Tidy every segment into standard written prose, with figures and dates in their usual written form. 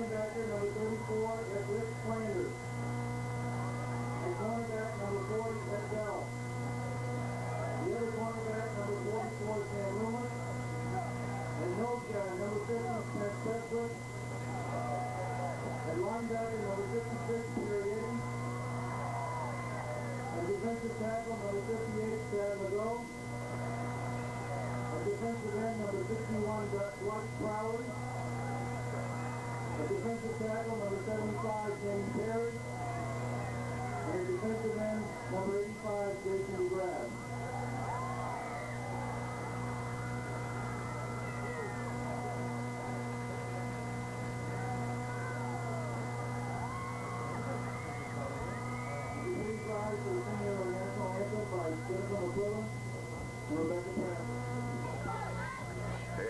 linebacker, number 34, is Rick Flanders. And cornerback, number 40, is Bell. The other cornerback, number 44, is Sam Loomis. And nose guy, number 50, Smith Sedgwick. And linebacker, number 56, Jerry Eddie. And defensive tackle, number 58, Chad Legault. And defensive end, number 61, Dwight Prowler. And defensive tackle, number 75, Jamie Perry. And defensive end, number 85, Jason McGrath.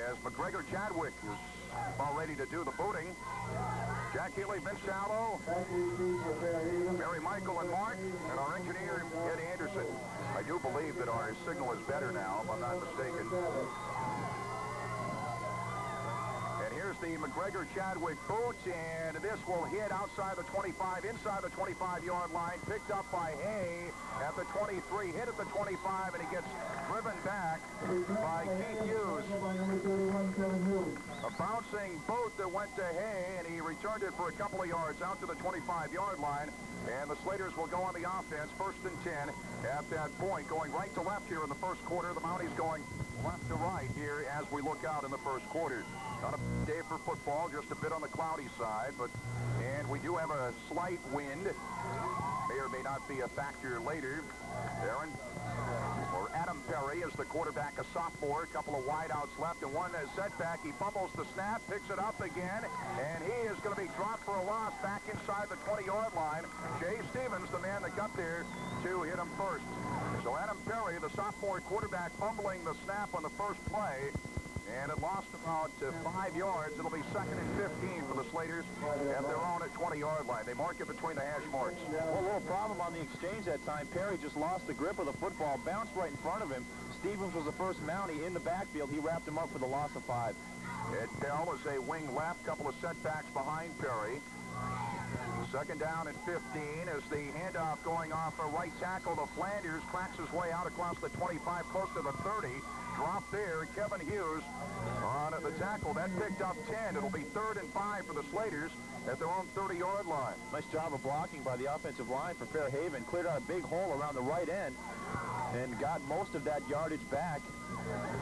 As McGregor Chadwick is about ready to do the booting, Jack Healy, Vince Shallow, Mary Michael and Mark, and our engineer, Ed Anderson. I do believe that our signal is better now, if I'm not mistaken. And here's the McGregor Chadwick boot, and this will hit outside the 25, inside the 25-yard line, picked up by Hay at the 23, hit at the 25, and he gets driven back by Keith Hughes. A bouncing boot that went to Hay, and he returned it for a couple of yards out to the 25-yard line. And the Slaters will go on the offense, 1st and 10 at that point, going right to left here in the first quarter. The Mounties going left to right here as we look out in the first quarter. Not a day for football, just a bit on the cloudy side, and we do have a slight wind. May or may not be a factor later. Adam Perry is the quarterback, a sophomore. A couple of wideouts left and one setback. He fumbles the snap, picks it up again, and he is going to be dropped for a loss back inside the 20-yard line. Jay Stevens, the man that got there to hit him first. So Adam Perry, the sophomore quarterback, fumbling the snap on the first play. And it lost about 5 yards. It'll be 2nd and 15 for the Slaters at their own at 20-yard line. They mark it between the hash marks. Well, a little problem on the exchange that time. Perry just lost the grip of the football, bounced right in front of him. Stevens was the first Mountie in the backfield. He wrapped him up for the loss of 5. Ed Bell is a wing left, couple of setbacks behind Perry. 2nd down and 15 as the handoff going off a right tackle to Flanders, cracks his way out across the 25, close to the 30. Drop there, Kevin Hughes on the tackle. That picked up 10. It'll be 3rd and 5 for the Slaters at their own 30-yard line. Nice job of blocking by the offensive line for Fairhaven. Cleared out a big hole around the right end and got most of that yardage back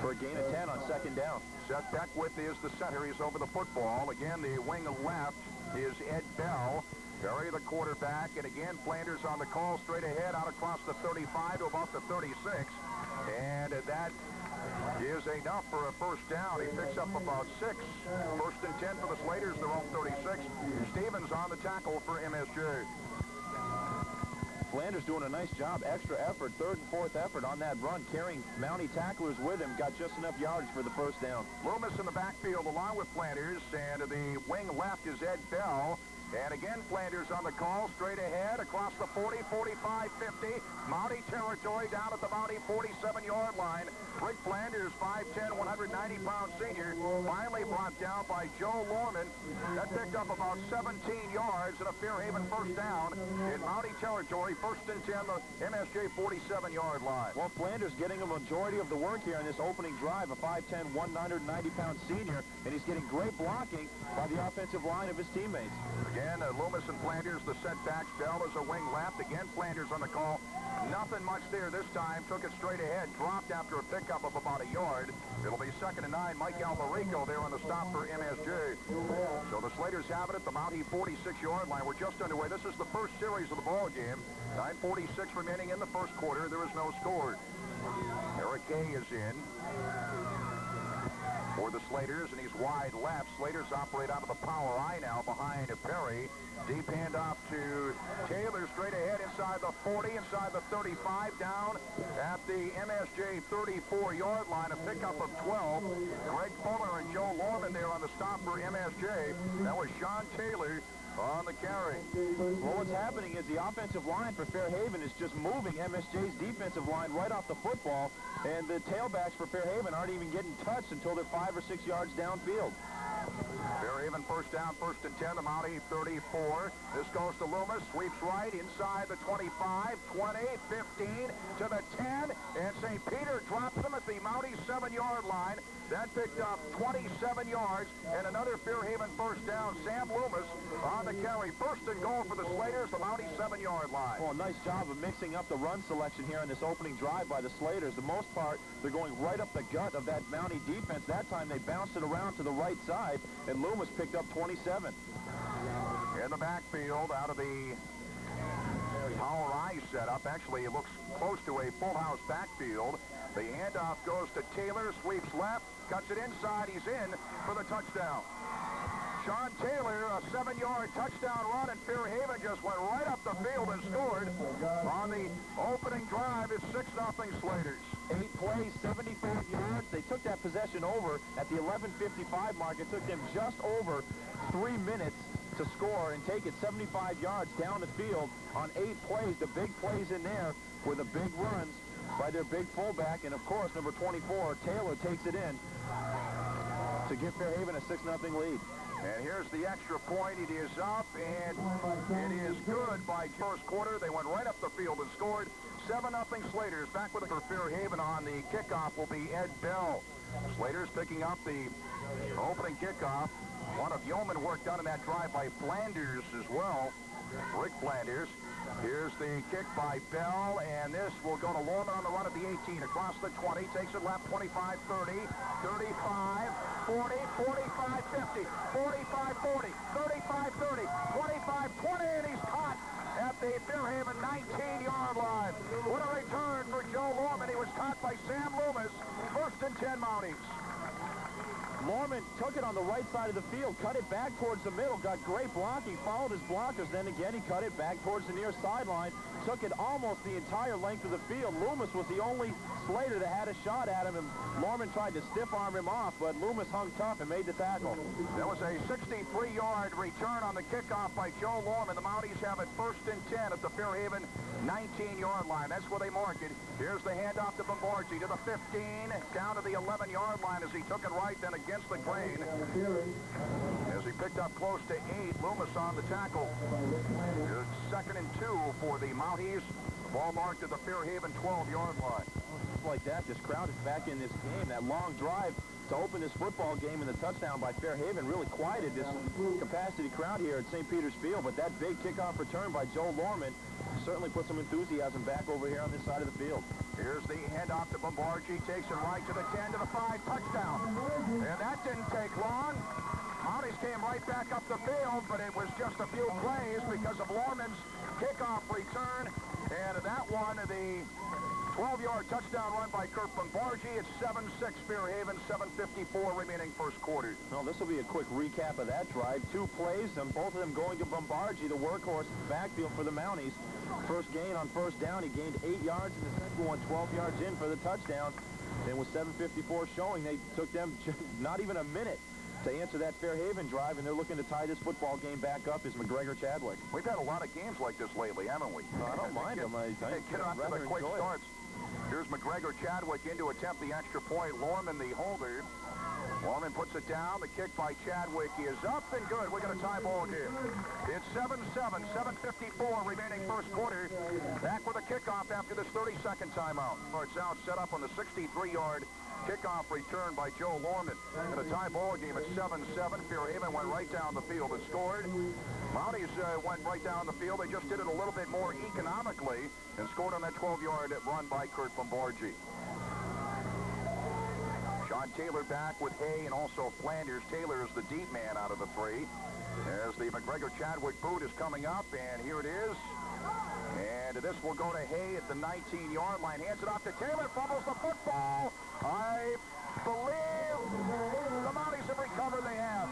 for a gain of 10 on 2nd down. Seth Beckwith is the center. He's over the football. Again, the wing left is Ed Bell. Perry, the quarterback, and again, Flanders on the call, straight ahead, out across the 35 to about the 36. And that is enough for a first down. He picks up about 6. 1st and 10 for the Slaters, their own 36. Stevens on the tackle for MSJ. Flanders doing a nice job, extra effort, 3rd and 4th effort on that run, carrying Mountie tacklers with him, got just enough yardage for the first down. Loomis in the backfield along with Flanders, and the wing left is Ed Bell. And again, Flanders on the call, straight ahead, across the 40, 45, 50. Mountie territory down at the Mountie 47-yard line. Rick Flanders, 5'10", 190-pound senior, finally brought down by Joe Lorman. That picked up about 17 yards and a Fairhaven first down in Mountie territory. 1st and 10, the MSJ 47-yard line. Well, Flanders getting a majority of the work here in this opening drive, a 5'10", 190-pound senior, and he's getting great blocking by the offensive line of his teammates. Again, Loomis and Flanders, the setbacks. Bell is a wing left. Again, Flanders on the call. Nothing much there this time. Took it straight ahead. Dropped after a pickup of about a yard. It'll be 2nd and 9. Mike Albarico there on the stop for MSJ. So the Slaters have it at the Mountie 46-yard line. We're just underway. This is the first series of the ball game. 9:46 remaining in the first quarter. There is no score. Eric Kay is in for the Slaters, and he's wide left. Slaters operate out of the power I now behind Perry. Deep handoff to Taylor, straight ahead inside the 40, inside the 35, down at the MSJ 34-yard line, a pickup of 12. Greg Fuller and Joe Lorman there on the stop for MSJ. That was Sean Taylor on the carry. Well, what's happening is the offensive line for Fairhaven is just moving MSJ's defensive line right off the football, and the tailbacks for Fairhaven aren't even getting touched until they're 5 or 6 yards downfield. Fairhaven first down, 1st and 10, the Mountie 34. This goes to Loomis, sweeps right inside the 25, 20, 15 to the 10, and St. Peter drops them at the Mountie 7-yard line. That picked up 27 yards, and another Fairhaven first down. Sam Loomis on the carry. 1st and goal for the Slaters, the Mountie 7-yard line. Well, nice job of mixing up the run selection here in this opening drive by the Slaters. The most part, they're going right up the gut of that Mountie defense. That time they bounced it around to the right side, and Loomis picked up 27. In the backfield, out of the Power I setup. Actually, it looks close to a full house backfield. The handoff goes to Taylor, sweeps left, cuts it inside. He's in for the touchdown. Sean Taylor, a 7-yard touchdown run, and Fairhaven just went right up the field and scored on the opening drive. It's 6-0 Slaters. 8 plays, 75 yards. They took that possession over at the 11:55 mark. It took them just over 3 minutes to score and take it 75 yards down the field on 8 plays. The big plays in there were the big runs by their big fullback, and of course, number 24, Taylor, takes it in to give Fairhaven a 6-0 lead. And here's the extra point. It is up, and it is good by first quarter. They went right up the field and scored. 7-0 Slaters. Back with it for Fairhaven on the kickoff will be Ed Bell. Slaters picking up the opening kickoff. One of yeoman work done in that drive by Flanders as well. Rick Flanders. Here's the kick by Bell, and this will go to Lorman on the run at the 18, across the 20, takes it left 25, 30, 35, 40, 45, 50, 45, 40, 35, 30, 25, 20, and he's caught at the Fairhaven 19-yard line. What a return for Joe Lorman. He was caught by Sam Loomis. 1st and 10 Mounties. Lorman took it on the right side of the field, cut it back towards the middle, got great blocking, followed his blockers, then again he cut it back towards the near sideline, took it almost the entire length of the field. Loomis was the only Slater that had a shot at him, and Lorman tried to stiff arm him off, but Loomis hung tough and made the tackle. That was a 63-yard return on the kickoff by Joe Lorman. The Mounties have it 1st and 10 at the Fairhaven 19-yard line. That's where they mark it. Here's the handoff to Bombargi to the 15, down to the 11-yard line as he took it right, then against the grain. As he picked up close to 8, Loomis on the tackle. It's 2nd and 2 for the Mounties. Ball marked at the Fairhaven 12-yard line. Like that, this crowd is back in this game. That long drive to open this football game and the touchdown by Fairhaven really quieted this capacity crowd here at St. Peter's Field, but that big kickoff return by Joe Lorman certainly put some enthusiasm back over here on this side of the field. Here's the handoff to Bombargi, takes it right to the 10, to the 5, touchdown. And that didn't take long. Mounties came right back up the field, but it was just a few plays because of Lorman's kickoff return. And that one, the 12-yard touchdown run by Kurt Bombargi. It's 7-6 Fairhaven, 7:54 remaining first quarter. Well, this will be a quick recap of that drive. 2 plays, and both of them going to Bombargi, the workhorse backfield for the Mounties. First gain on first down, he gained 8 yards, and the second one 12 yards in for the touchdown. And with 7:54 showing, they took them not even a minute to answer that Fairhaven drive, and they're looking to tie this football game back up. Is McGregor Chadwick. We've had a lot of games like this lately, haven't we? I don't mind them. I get off to the quick starts. Here's McGregor Chadwick in to attempt the extra point. Lorman, the holder. Lorman puts it down. The kick by Chadwick is up and good. We got a tie ball game. It's 7-7, 7:54 remaining first quarter. Back with a kickoff after this 30-second timeout. Starts out set up on the 63-yard kickoff return by Joe Lorman. In a tie ball game at 7-7. Fairhaven went right down the field and scored. Mounties went right down the field. They just did it a little bit more economically and scored on that 12-yard run by Kurt Bombargi. Sean Taylor back with Hay and also Flanders. Taylor is the deep man out of the 3. As the McGregor Chadwick boot is coming up, and here it is. And this will go to Hay at the 19-yard line. Hands it off to Taylor, fumbles the football. I believe the Mounties have recovered. They have.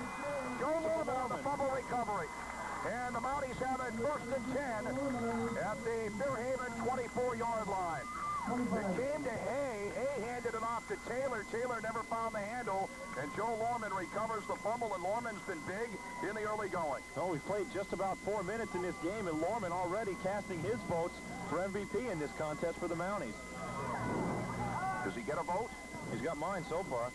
Joe Lorman on the fumble recovery. And the Mounties have it 1st and 10 at the Fairhaven 24-yard line. It came to Hay. Hay handed it off to Taylor. Taylor never found the handle, and Joe Lorman recovers the fumble, and Lorman's been big in the early going. Oh, we've played just about 4 minutes in this game, and Lorman already casting his votes for MVP in this contest for the Mounties. Does he get a vote? He's got mine so far.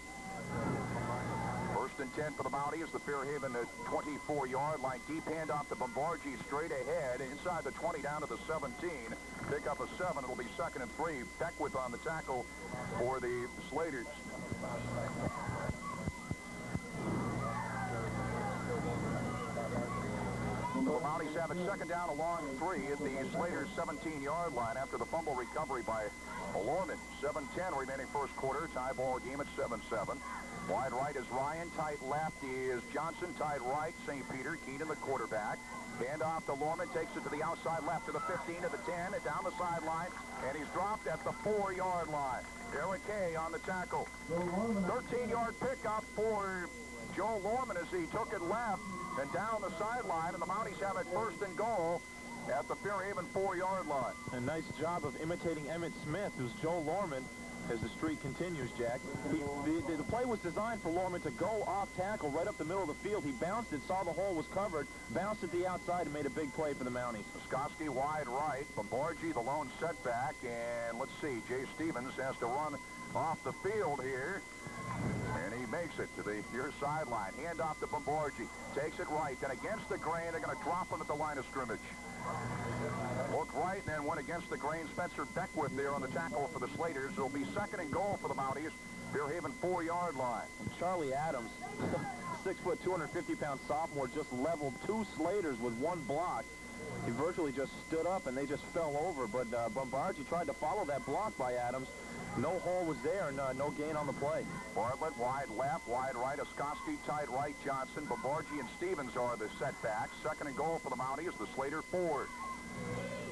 First and 10 for the Mounties, the Fairhaven 24-yard line. Deep handoff to Bombargi straight ahead, inside the 20 down to the 17. Pick up a 7. It'll be 2nd and 3. Beckwith on the tackle for the Slaters. The Mounties have it 2nd down along 3 at the Slaters' 17-yard line after the fumble recovery by Lorman. 7:10 remaining first quarter. Tie ball game at 7-7. Wide right is Ryan. Tight left is Johnson. Tight right, St. Peter. Keenan, the quarterback. Hand off to Lorman. Takes it to the outside left to the 15, to the 10, and down the sideline. And he's dropped at the 4-yard line. Eric Hay on the tackle. 13-yard pickup for Joe Lorman as he took it left and down the sideline. And the Mounties have it 1st and goal at the Fairhaven 4-yard line. A nice job of imitating Emmett Smith, who's Joe Lorman, as the streak continues, Jack. The play was designed for Lorman to go off tackle right up the middle of the field. He bounced it, saw the hole was covered, bounced it the outside, and made a big play for the Mounties. Skoski wide right. Bombargi the lone setback. And let's see, Jay Stevens has to run off the field here. And he makes it to the near sideline. Hand off to Bombargi. Takes it right. Then against the grain, they're going to drop him at the line of scrimmage. Look right and then went against the grain. Spencer Beckwith there on the tackle for the Slaters. It'll be 2nd and goal for the Mounties. Fairhaven 4-yard line. Charlie Adams, 6 foot, 250-pound sophomore, just leveled 2 Slaters with 1 block. He virtually just stood up and they just fell over. But Bombargi tried to follow that block by Adams. No hole was there, and no gain on the play. Bartlett wide left, wide right. Oskoski tight right. Johnson, Bombargi, and Stevens are the setbacks. 2nd and goal for the Mounties. The Slater forward.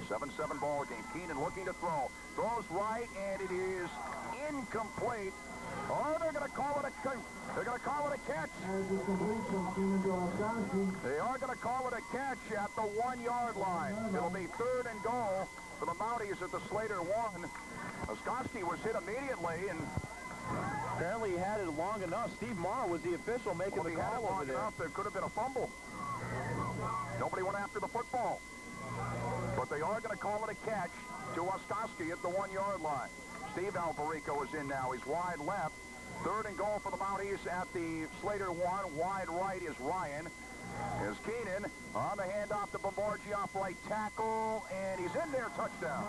7-7 ball game. Keenan looking to throw. Throws right, and it is incomplete. Oh, they're going to call it a catch. They are going to call it a catch at the 1-yard line. It'll be 3rd and goal for the Mounties at the Slater 1. Oskoski was hit immediately, and apparently he had it long enough. Steve Morrow was the official making the call over there. There could have been a fumble. Nobody went after the football. But they are going to call it a catch to Oskoski at the 1-yard line. Steve Alberico is in now. He's wide left. 3rd and goal for the Mounties at the Slater 1. Wide right is Ryan. Is Keenan on the handoff to Bombargi off right tackle, and he's in there. Touchdown.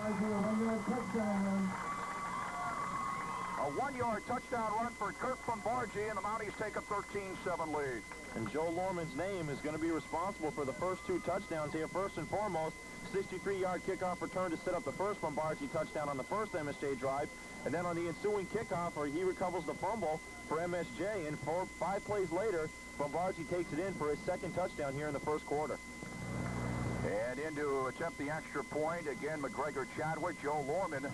A 1-yard touchdown run for Kurt Bombargi, and the Mounties take a 13-7 lead. And Joe Lorman's name is going to be responsible for the first 2 touchdowns here. First and foremost, 63-yard kickoff return to set up the first Bombargi touchdown on the first MSJ drive. And then on the ensuing kickoff, where he recovers the fumble for MSJ. And 5 plays later, Bombargi takes it in for his 2nd touchdown here in the first quarter. And in to attempt the extra point, again, McGregor Chadwick, Joe Lorman,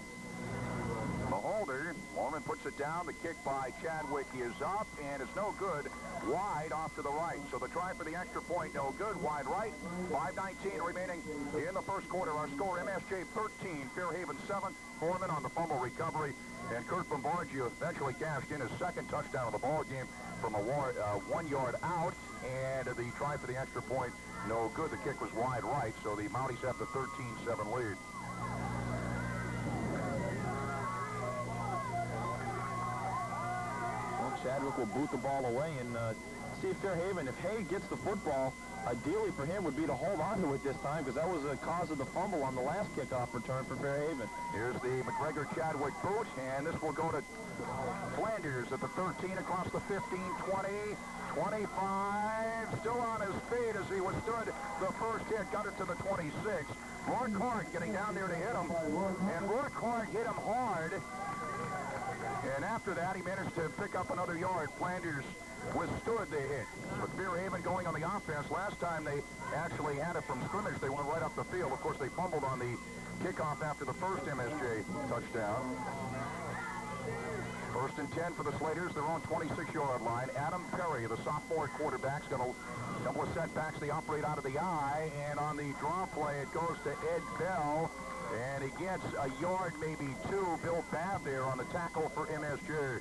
the holder. Lorman puts it down. The kick by Chadwick is up, and it's no good. Wide off to the right. So the try for the extra point, no good. Wide right. 5:19 remaining in the first quarter. Our score, MSJ 13, Fairhaven 7. Foreman on the fumble recovery. And Kurt Bombargi eventually cashed in his 2nd touchdown of the ball game from a 1-yard out. And the try for the extra point, no good. The kick was wide right, so the Mounties have the 13-7 lead. Chadwick will boot the ball away and see if Fairhaven, if Hay gets the football, ideally for him would be to hold on to it this time, because that was the cause of the fumble on the last kickoff return for Fairhaven. Here's the McGregor-Chadwick boot, and this will go to Flanders at the 13, across the 15, 20, 25, still on his feet as he withstood the first hit, got it to the 26. Rourke Hart getting down there to hit him, and Rourke Hart hit him hard. And after that, he managed to pick up another yard. Flanders withstood the hit. But Fairhaven going on the offense. Last time they actually had it from scrimmage, they went right up the field. Of course, they fumbled on the kickoff after the first MSJ touchdown. First and 10 for the Slaters. They're on 26-yard line. Adam Perry, the sophomore quarterback's got a couple of setbacks. They operate out of the eye, and on the draw play, it goes to Ed Bell, and he gets a yard, maybe two. Bill Babb there on the tackle for MSJ.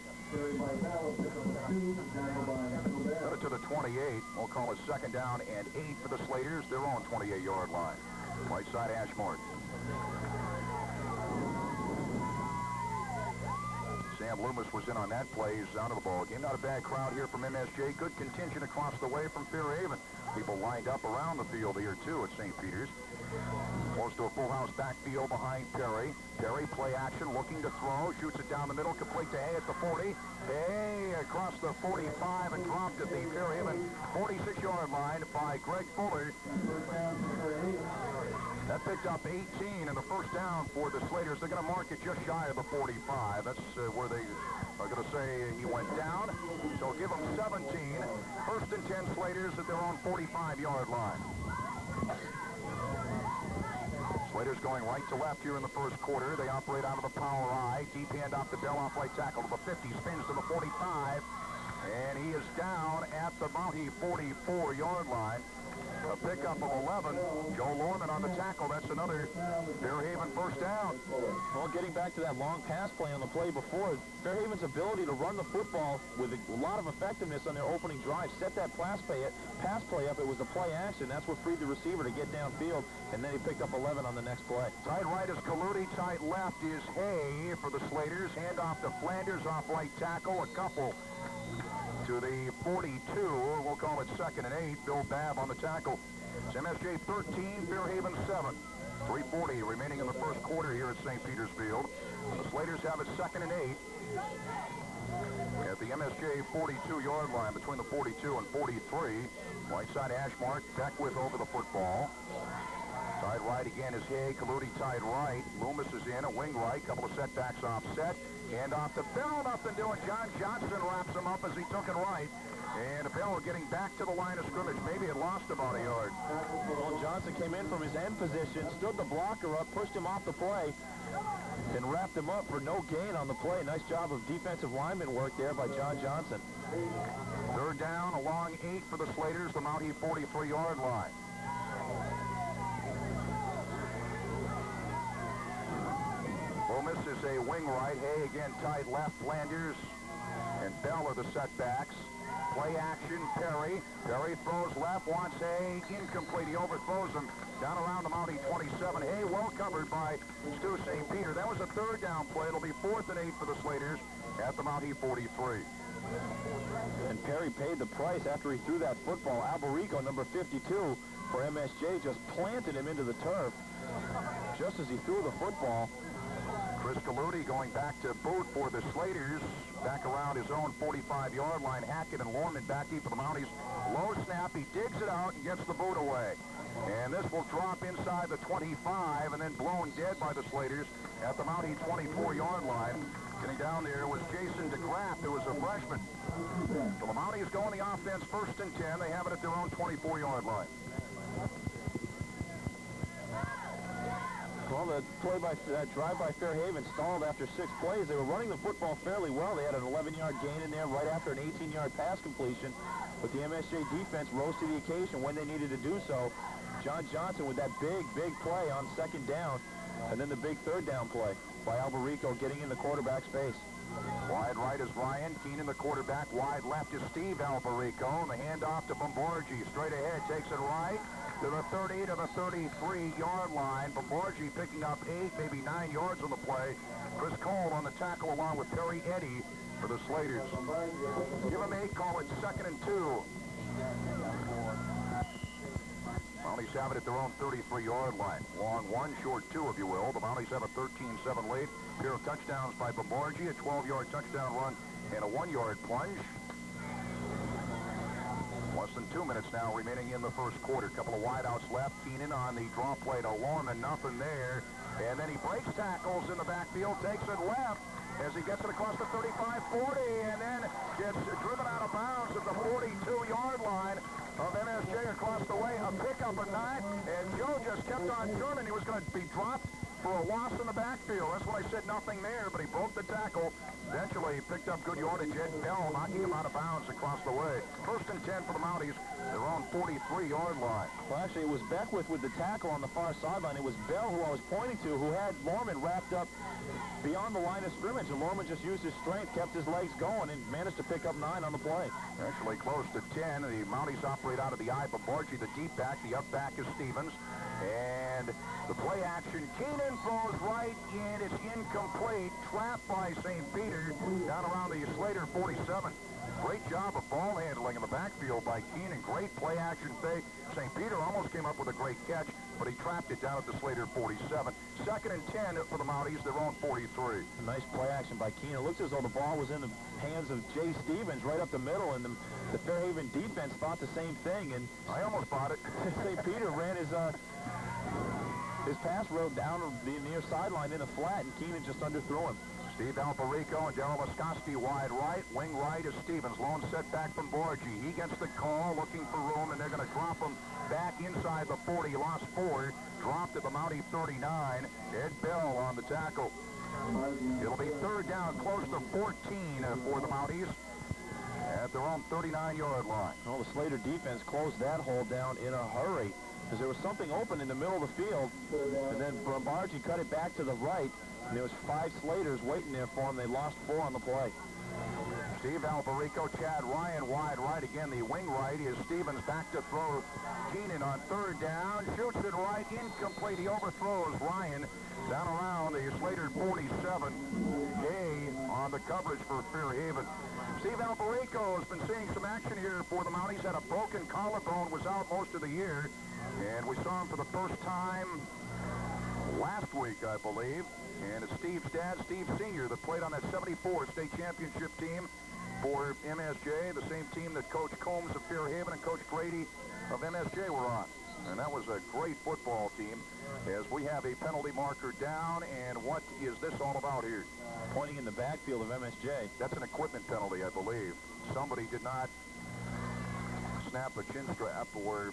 Got it to the 28. We'll call it second down and 8 for the Slaters. They're on 28-yard line. Right side Ashmore. Sam Loomis was in on that play. He's out of the ball game. Not a bad crowd here from MSJ. Good contingent across the way from Fairhaven. People lined up around the field here, too, at St. Peter's. Close to a full house backfield behind Perry. Perry, play action, looking to throw. Shoots it down the middle, complete to Hay at the 40. Hay across the 45 and dropped at the Fairhaven 46-yard line by Greg Fuller. That picked up 18 and the first down for the Slaters. They're going to mark it just shy of the 45. That's where they are going to say he went down. So give them 17. First and 10 Slaters at their own 45-yard line. Slaters going right to left here in the first quarter. They operate out of the power I. Deep hand off the Bell, off right tackle to the 50. Spins to the 45. And he is down at the Mountie 44-yard line. A pickup of 11. Joe Lorman on the tackle. That's another Fairhaven first down. Well, getting back to that long pass play on the play before, Fairhaven's ability to run the football with a lot of effectiveness on their opening drive, set that pass play up. It was a play action. That's what freed the receiver to get downfield, and then he picked up 11 on the next play. Tight right is Kaludi. Tight left is Hay for the Slaters. Hand off to Flanders off right tackle. A couple to the 42. We'll call it second and 8. Bill Babb on the tackle. It's MSJ 13, Fairhaven 7. 3:40 remaining in the first quarter here at St. Peter's Field. The Slaters have it second and 8 at the MSJ 42-yard line between the 42 and 43. Right side Ashmark. Beckwith over the football. Tied right again is Hay. Kaludi tied right. Loomis is in. A wing right. Couple of setbacks offset. Hand off to Bell. Nothing doing. John Johnson wraps him up as he took it right. And Bell getting back to the line of scrimmage. Maybe it lost about a yard. Well, Johnson came in from his end position, stood the blocker up, pushed him off the play, and wrapped him up for no gain on the play. Nice job of defensive lineman work there by John Johnson. Third down, a long 8 for the Slaters, the Mountie 43-yard line. Loomis is a wing right. Hay again tight left. Flanders and Bell are the setbacks. Play action, Perry. Perry throws left, wants Hay. Incomplete. He overthrows him down around the Mountie 27. Hay well covered by Stu St. Peter. That was a third down play. It'll be 4th and 8 for the Slaters at the Mountie 43. And Perry paid the price after he threw that football. Alberico, number 52 for MSJ, just planted him into the turf just as he threw the football. Chris Kaludi going back to boot for the Slaters. Back around his own 45-yard line. Hackett and Lorman back deep for the Mounties. Low snap. He digs it out and gets the boot away. And this will drop inside the 25 and then blown dead by the Slaters at the Mountie 24-yard line. Getting down there was Jason DeGraff, who was a freshman. So the Mounties go on the offense first and 10. They have it at their own 24-yard line. Well, the play by drive by Fairhaven stalled after 6 plays. They were running the football fairly well. They had an 11-yard gain in there right after an 18-yard pass completion. But the MSJ defense rose to the occasion when they needed to do so. John Johnson with that big play on second down. And then the big third down play by Alberico getting in the quarterback's face. Wide right is Ryan. Keenan, the quarterback. Wide left is Steve Alberico. And the handoff to Bombargi. Straight ahead, takes it right to the 30 to the 33-yard line. Bombargi picking up 8, maybe 9 yards on the play. Chris Cole on the tackle along with Perry Eddy for the Slaters. Give them 8, call it second and 2. Mounties have it at their own 33-yard line. Long 1, short 2, if you will. The Mounties have a 13-7 lead. Pair of touchdowns by Bombargi, a 12-yard touchdown run, and a 1-yard plunge. Less than 2 minutes now remaining in the first quarter. Couple of wideouts left. Keenan on the draw play to Lorman. Nothing there. And then he breaks tackles in the backfield, takes it left as he gets it across the 35-40, and then gets driven out of bounds at the 42-yard line of MSJ across the way. A pickup of 9, and Joe just kept on turning. He was going to be dropped for a loss in the backfield. That's when I said nothing there, but he broke the tackle. Eventually picked up good yardage. Ed Bell knocking him out of bounds across the way. 1st and 10 for the Mounties. Their own 43-yard line. Well, actually, it was Beckwith with the tackle on the far sideline. It was Bell, who I was pointing to, who had Lorman wrapped up beyond the line of scrimmage, and Lorman just used his strength, kept his legs going, and managed to pick up 9 on the play. Actually close to 10. The Mounties operate out of the eye. Babargi, the deep back. The up back is Stevens. And the play action. Keenan throws right, and it's incomplete. Trapped by St. Peter down around the Slater 47. Great job of ball handling in the backfield by Keenan. Great play action fake. St. Peter almost came up with a great catch, but he trapped it down at the Slater 47. 2nd and 10 for the Mounties, their own 43. A nice play action by Keenan. It looks as though the ball was in the hands of Jay Stevens right up the middle, and the Fairhaven defense thought the same thing. And I almost bought it. St. Peter ran his pass road down the near sideline in a flat, and Keenan just underthrew him. Steve Alperico and Darryl Laskoski wide right. Wing right is Stevens. Lone setback from Borgi. He gets the call, looking for room, and they're going to drop him back inside the 40. Lost 4. Dropped at the Mountie 39. Ed Bell on the tackle. It'll be 3rd down, close to 14 for the Mounties at their own 39-yard line. Well, the Slater defense closed that hole down in a hurry, because there was something open in the middle of the field, and then Babargi cut it back to the right, and there was 5 Slaters waiting there for him. They lost 4 on the play. Steve Alperico, Chad Ryan wide right. Again, the wing right is Stevens back to throw. Keenan on 3rd down, shoots it right, incomplete. He overthrows Ryan down around the Slater 47. Hay on the coverage for Fairhaven. Steve Alperico has been seeing some action here for the Mounties. Had a broken collarbone, was out most of the year, and we saw him for the first time last week, I believe. And it's Steve's dad, Steve Sr., that played on that 74 state championship team for MSJ, the same team that Coach Combs of Fairhaven and Coach Grady of MSJ were on. And that was a great football team. As we have a penalty marker down, and what is this all about here? Pointing in the backfield of MSJ. That's an equipment penalty, I believe. Somebody did not snap a chin strap or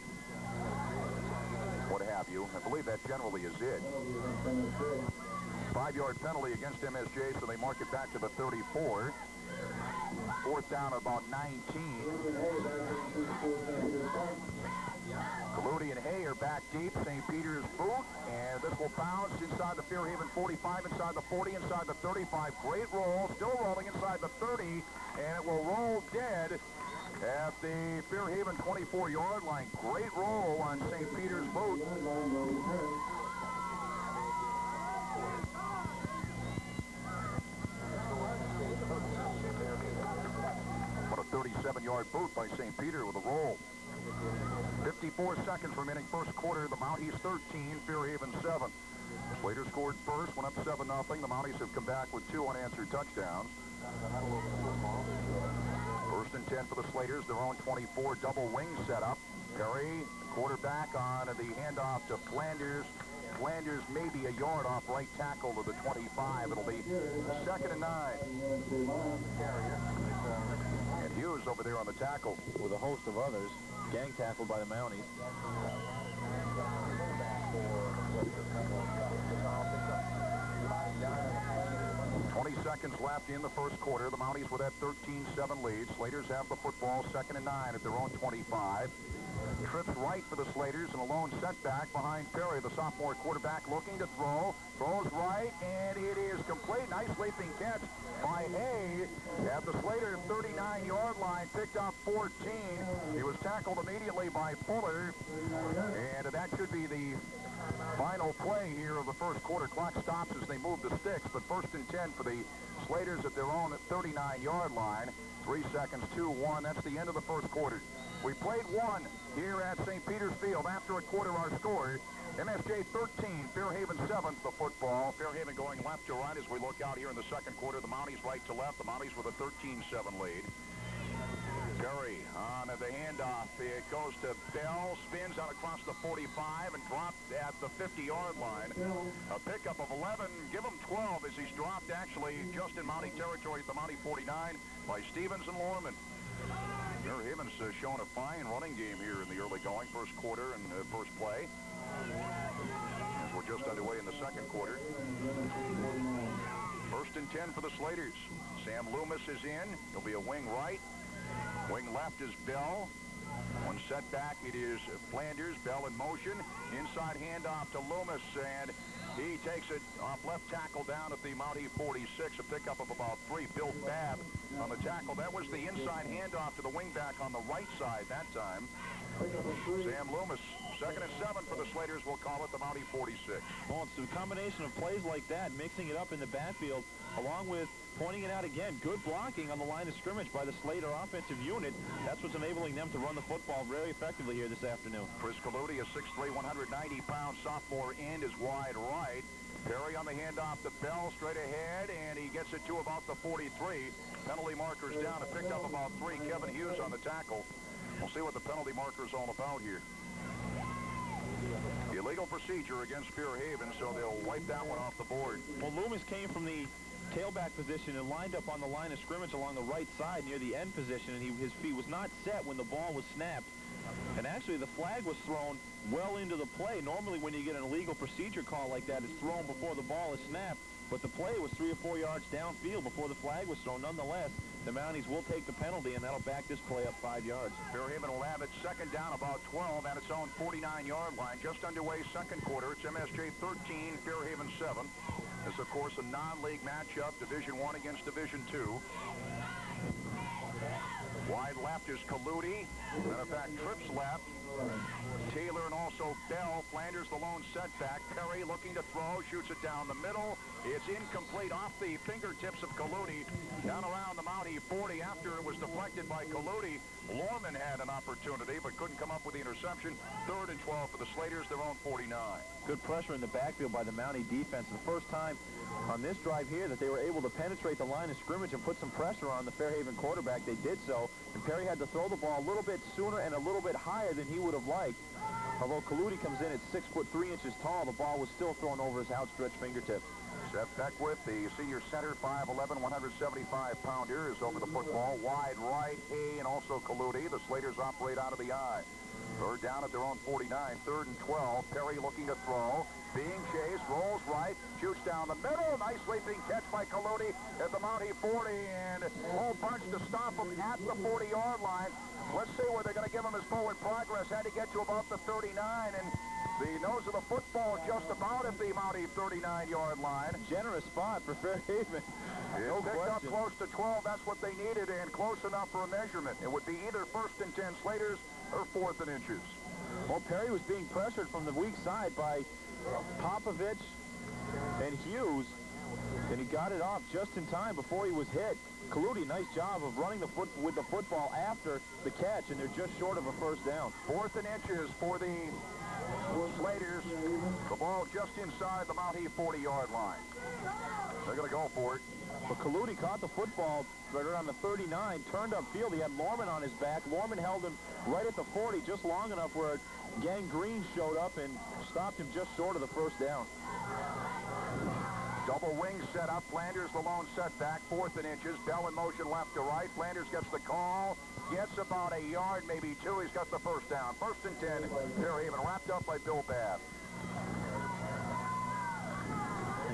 what have you. I believe that generally is it. 5-yard penalty against MSJ, so they mark it back to the 34. 4th down at about 19. Galudi and Hay are back deep. St. Peter's boot, and this will bounce inside the Fairhaven 45, inside the 40, inside the 35. Great roll, still rolling inside the 30, and it will roll dead at the Fairhaven 24-yard line. Great roll on St. Peter's boot. What a 37-yard boot by St. Peter with a roll. 54 seconds remaining first quarter. The Mounties 13, Fairhaven 7. Slater scored first, went up 7-0. The Mounties have come back with 2 unanswered touchdowns. 1st and 10 for the Slaters, their own 24 double wing setup. Perry, quarterback on the handoff to Flanders. Flanders maybe a yard off right tackle to the 25. It'll be 2nd and 9. And Hughes over there on the tackle With a host of others, gang tackled by the Mounties. 20 seconds left in the first quarter. The Mounties with that 13-7 lead. Slaters have the football, 2nd and 9 at their own 25. Trips right for the Slaters and a lone setback behind Perry, the sophomore quarterback, looking to throw. Throws right, and it is complete. Nice leaping catch by Hay at the Slater 39-yard line. Picked up 14. He was tackled immediately by Fuller, and that should be the final play here of the first quarter. Clock stops as they move the sticks, but 1st and 10 for the Slaters at their own 39-yard line. 3 seconds, 2-1. That's the end of the first quarter. We played 1 here at St. Peter's Field. After a quarter, our score, MSJ 13, Fairhaven 7th, the football. Fairhaven going left to right as we look out here in the second quarter. The Mounties right to left. The Mounties with a 13-7 lead. Perry on the handoff. It goes to Bell, spins out across the 45 and dropped at the 50-yard line. A pickup of 11, give him 12 as he's dropped actually just in Mountie territory at the Mountie 49 by Stevens and Lorman. Fairhaven's shown a fine running game here in the early going, first quarter and first play. As We're just underway in the second quarter. First and 10 for the Slaters. Sam Loomis is in. He'll be a wing right. Wing left is Bell. One setback, it is Flanders. Bell in motion. Inside handoff to Loomis, and he takes it off left tackle down at the Mountie 46, a pickup of about 3. Bill Babb on the tackle. That was the inside handoff to the wingback on the right side that time. Sam Loomis, 2nd and 7 for the Slaters. We'll call it the Mountie 46. Well, it's a combination of plays like that, mixing it up in the backfield, along with pointing it out again. Good blocking on the line of scrimmage by the Slater offensive unit. That's what's enabling them to run the football very effectively here this afternoon. Chris Kaludi, a 6'3", 190-pound sophomore end, is wide right. Perry on the handoff to Bell, straight ahead, and he gets it to about the 43. Penalty markers down. It picked up about 3. Kevin Hughes on the tackle. We'll see what the penalty marker is all about here. Illegal procedure against Fairhaven, so they'll wipe that one off the board. Well, Loomis came from the tailback position and lined up on the line of scrimmage along the right side near the end position, and his feet was not set when the ball was snapped. And actually, the flag was thrown well into the play. Normally, when you get an illegal procedure call like that, it's thrown before the ball is snapped. But the play was 3 or 4 yards downfield before the flag was thrown. Nonetheless, the Mounties will take the penalty, and that'll back this play up 5 yards. Fairhaven will have it 2nd down, about 12 at its own 49-yard line. Just underway second quarter. It's MSJ 13, Fairhaven 7. This, of course, a non-league matchup, Division I against Division II. Wide left is Kaludi. Matter of fact, trips left. Taylor and also Bell. Flanders the lone setback. Perry looking to throw, shoots it down the middle. It's incomplete off the fingertips of Kaludi. Down around the Mountie 40 after it was deflected by Kaludi. Lorman had an opportunity but couldn't come up with the interception. 3rd and 12 for the Slaters, their own 49. Good pressure in the backfield by the Mountie defense. The first time on this drive here that they were able to penetrate the line of scrimmage and put some pressure on the Fairhaven quarterback. They did so, and Perry had to throw the ball a little bit sooner and a little bit higher than he would have liked. Although Kaludi comes in at 6'3" tall, the ball was still thrown over his outstretched fingertips. Seth Beckwith, the senior center, 5'11", 175-pounder, is over the football. Wide right, Hay, and also Kaludi. The Slaters operate out of the eye. 3rd down at their own 49. 3rd and 12. Perry looking to throw. Being chased, rolls right, shoots down the middle. Nice leaping catch by Kaludi at the Mountie 40, and a whole bunch to stop him at the 40-yard line. Let's see where they're going to give him his forward progress. Had to get to about the 39, and the nose of the football just about at the Mountie 39-yard line. Generous spot for Fairhaven. It picked up close to 12. That's what they needed, and close enough for a measurement. It would be either 1st and 10 Slaters or 4th and inches. Well, Perry was being pressured from the weak side by Popovich and Hughes, and he got it off just in time before he was hit. Kaludi, nice job of running with the football after the catch, and they're just short of a 1st down. 4th and inches for the Slaters. The ball just inside the Mountie 40-yard line. They're going to go for it. But Kaludi caught the football right around the 39, turned upfield. He had Lorman on his back. Lorman held him right at the 40, just long enough where Gangrene showed up and stopped him just short of the 1st down. Double wing set up. Flanders the lone setback. 4th and inches. Bell in motion left to right. Flanders gets the call. Gets about a yard, maybe 2. He's got the 1st down. 1st and 10. Fairhaven wrapped up by Bill Babb.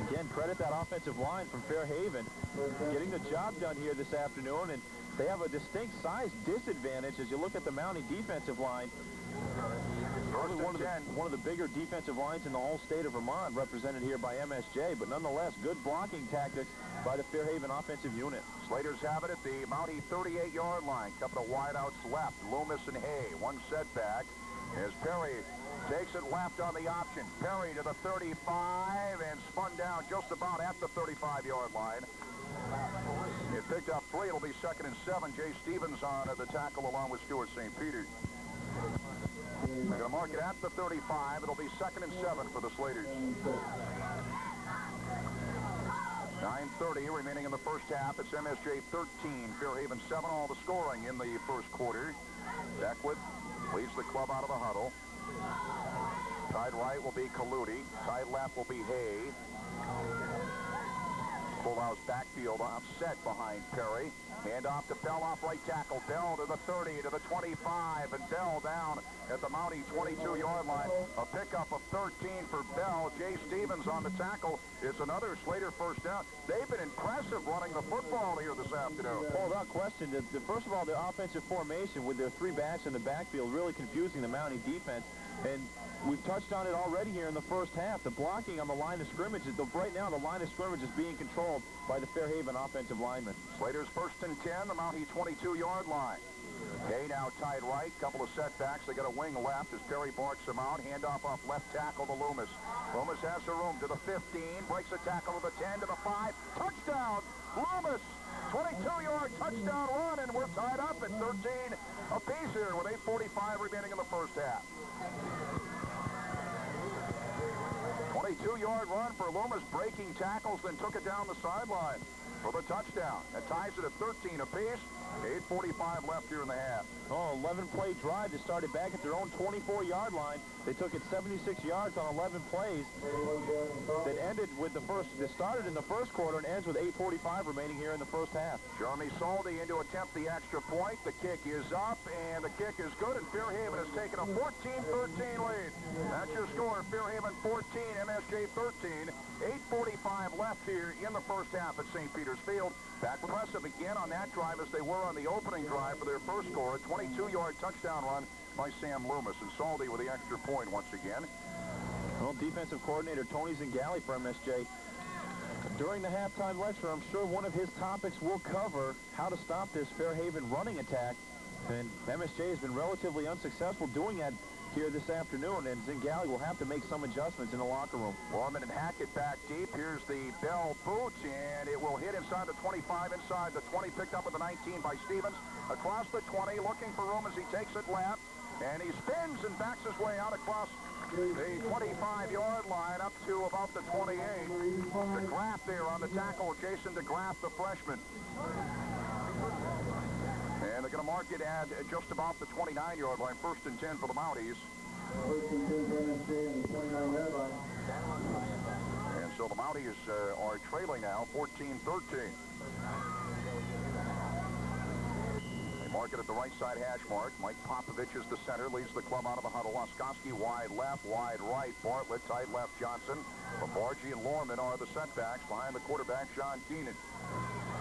Again, credit that offensive line from Fairhaven getting the job done here this afternoon, and they have a distinct size disadvantage as you look at the Mountie defensive line. Probably one of the bigger defensive lines in the whole state of Vermont, represented here by MSJ, but nonetheless, good blocking tactics by the Fairhaven offensive unit. Slaters have it at the Mountie 38-yard line. Couple of wideouts left. Loomis and Hay. One setback as Perry takes it left on the option. Perry to the 35 and spun down just about at the 35-yard line. It picked up 3. It'll be 2nd and 7. Jay Stevens on the tackle along with Stuart St. Peter. They're going to mark it at the 35. It'll be 2nd and 7 for the Slaters. 9:30 remaining in the 1st half. It's MSJ 13, Fairhaven 7. All the scoring in the 1st quarter. Beckwith leads the club out of the huddle. Tied right will be Kaludi. Tied left will be Hay. Fullhouse backfield offset behind Perry. Hand off to Bell off right tackle. Bell to the 30, to the 25, and Bell down at the Mountie 22-yard line. A pickup of 30. for Bell. Jay Stevens on the tackle. It's another Slater first down. They've been impressive running the football here this afternoon. Well, without question, first of all, the offensive formation with their three backs in the backfield really confusing the Mountie defense. And we've touched on it already here in the first half. The blocking on the line of scrimmage, right now the line of scrimmage is being controlled by the Fairhaven offensive linemen. Slater's 1st and 10, the Mountie 22-yard line. Hay now tied right, couple of setbacks. They got a wing left as Perry barks him out. Handoff off left tackle to Loomis. Loomis has the room to the 15, breaks a tackle to the 10, to the 5. Touchdown, Loomis! 22-yard touchdown run, and we're tied up at 13 apiece here with 8:45 remaining in the first half. 22-yard run for Loomis, breaking tackles, then took it down the sideline for the touchdown. That ties it at 13 apiece. 8:45 left here in the half. Oh, 11-play drive that started back at their own 24-yard line. They took it 76 yards on 11 plays. That ended with that started in the first quarter and ends with 8:45 remaining here in the first half. Jeremy Saldi in to attempt the extra point. The kick is up, and the kick is good, and Fairhaven has taken a 14-13 lead. That's your score. Fairhaven 14, MSJ 13. 8:45 left here in the first half at St. Peter's Field. Back impressive again on that drive as they were on the opening drive for their first score. A 22-yard touchdown run by Sam Loomis, and Saldi with the extra point once again. Well, defensive coordinator Tony Zingali for MSJ. During the halftime lecture, I'm sure one of his topics will cover how to stop this Fairhaven running attack. And MSJ has been relatively unsuccessful doing that here this afternoon, and Zingali will have to make some adjustments in the locker room. Lorman and Hackett back deep. Here's the Bell boot, and it will hit inside the 25, inside the 20, picked up at the 19 by Stevens. Across the 20, looking for room as he takes it left, and he spins and backs his way out across the 25-yard line up to about the 28. DeGraff there on the tackle, Jason DeGraff, the freshman. And they're going to mark it at just about the 29-yard line. 1st and 10 for the Mounties. 1st and 10 for MSJ on the 29-yard line. And so the Mounties are trailing now, 14-13. They mark it at the right side hash mark. Mike Popovich is the center, leads the club out of the huddle. Oskowski wide left, wide right. Bartlett tight left, Johnson. Babargi and Lorman are the setbacks behind the quarterback, Sean Keenan.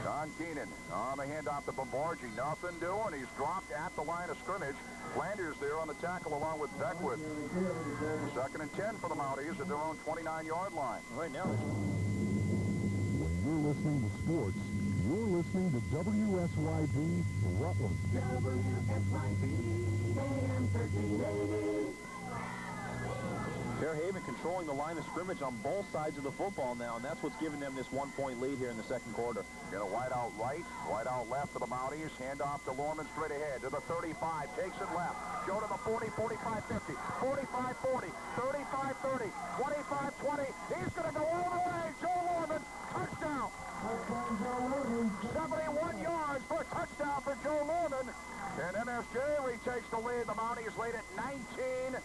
Sean Keenan on the handoff to Babargi. Nothing doing. He's dropped at the line of scrimmage. Flanders there on the tackle along with Beckwith. 2nd and 10 for the Mounties at their own 29-yard line. Right now, when you're listening to sports, you're listening to WSYB Rutland. WSYB, AM 1380. Fairhaven controlling the line of scrimmage on both sides of the football now, and that's what's giving them this 1-point lead here in the second quarter. Got a wide out right, wide out left for the Mounties. Hand off to Lorman straight ahead to the 35. Takes it left. Go to the 40, 45, 50, 45, 40, 35, 30, 25, 20. He's going to go all the way. Joe Lorman, touchdown. 71 yards for a touchdown for Joe Lorman. And MSJ retakes the lead. The Mounties lead at 19-14.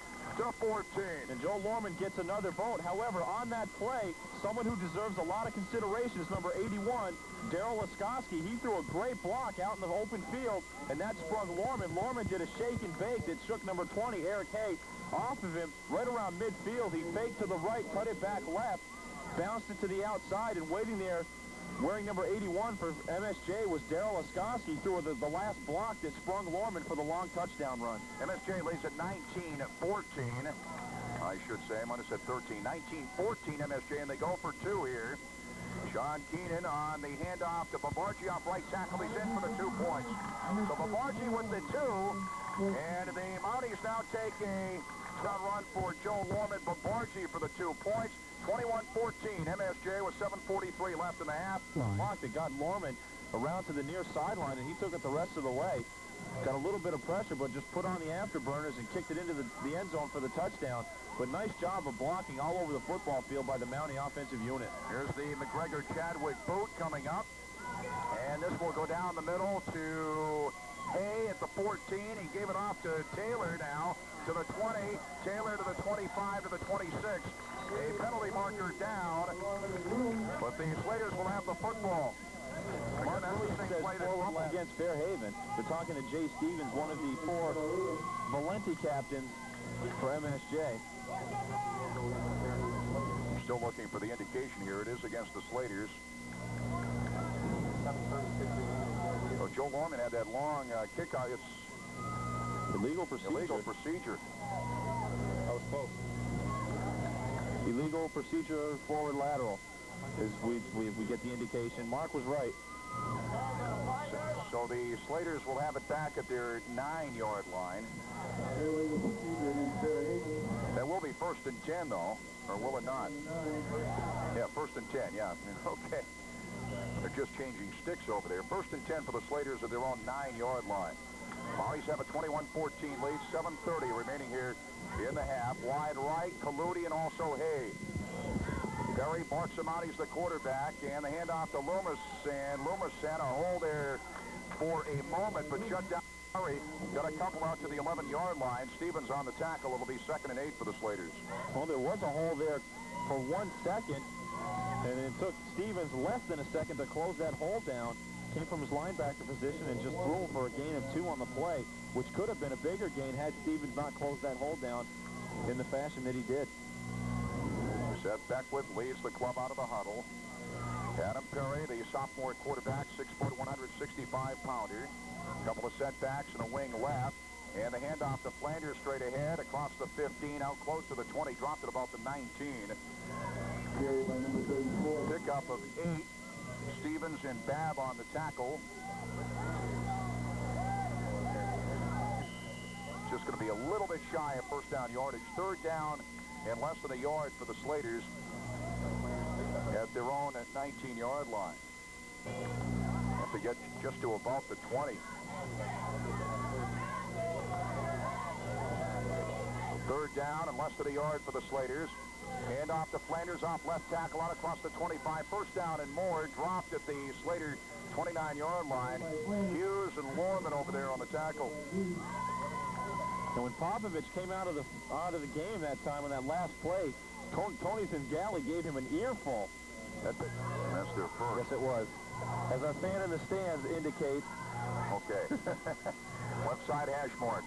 And Joe Lorman gets another vote. However, on that play, someone who deserves a lot of consideration is number 81, Daryl Laskowski. He threw a great block out in the open field, and that sprung Lorman. Lorman did a shake and bake that shook number 20, Eric Hay, off of him right around midfield. He faked to the right, cut it back left, bounced it to the outside, and waiting there, wearing number 81 for MSJ, was Daryl Laskowski. Threw the last block that sprung Lorman for the long touchdown run. MSJ leads at 19-14. I should say, I might have said 13. 19-14 MSJ, and they go for 2 here. Sean Keenan on the handoff to Babargi off right tackle. He's in for the 2 points. So Babargi with the 2, and the Mounties now take a run for Joe Lorman. Babargi for the 2 points. 21-14, MSJ with 7:43 left in the half. Block that got Lorman around to the near sideline, and he took it the rest of the way. Got a little bit of pressure, but just put on the afterburners and kicked it into the end zone for the touchdown. But nice job of blocking all over the football field by the Mountie offensive unit. Here's the McGregor-Chadwick boot coming up. And this will go down the middle to Hay at the 14. He gave it off to Taylor now to the 20. Taylor to the 25 to the 26. A penalty marker down, but the Slaters will have the football. Mark Lewis says 4 up against Fairhaven. They're talking to Jay Stevens, one of the 4 Valenti captains for MSJ. Still looking for the indication here. It is against the Slaters. So Joe Lorman had that long kick out. It's illegal procedure. Illegal procedure. That was close. Illegal procedure forward lateral. Is we get the indication. Mark was right. So the Slaters will have it back at their 9-yard line. That will be 1st and 10, though, or will it not? Yeah, 1st and 10, yeah. Okay. They're just changing sticks over there. 1st and 10 for the Slaters at their own 9-yard line. Mollies have a 21-14 lead, 7:30 remaining here in the half. Wide right, Kaludi and also Hay. Perry Bartsamati's the quarterback, and the handoff to Loomis, and Loomis had a hole there for a moment, but shut down. Perry got a couple out to the 11-yard line. Stevens on the tackle. It'll be 2nd and 8 for the Slaters. Well, there was a hole there for 1 second, and it took Stevens less than a second to close that hole down. Came from his linebacker position and just threw him for a gain of 2 on the play, which could have been a bigger gain had Stevens not closed that hole down in the fashion that he did. Seth Beckwith leads the club out of the huddle. Adam Perry, the sophomore quarterback, 6', 165-pounder. A couple of setbacks and a wing left. And the handoff to Flanders straight ahead across the 15, out close to the 20, dropped at about the 19. Pickup of 8. Stevens and Babb on the tackle. Just going to be a little bit shy of 1st down yardage. 3rd down and less than a yard for the Slaters at their own 19-yard line. Have to get just to about the 20. 3rd down and less than a yard for the Slaters. Hand off to Flanders off left tackle out across the 25. 1st down and more. Dropped at the Slater 29-yard line. Hughes and Lorman over there on the tackle. And when Popovich came out of the game that time on that last play, Tony Zingali gave him an earful. That's their first. Yes, it was. As our fan in the stands indicates. Okay. Left side hash mark.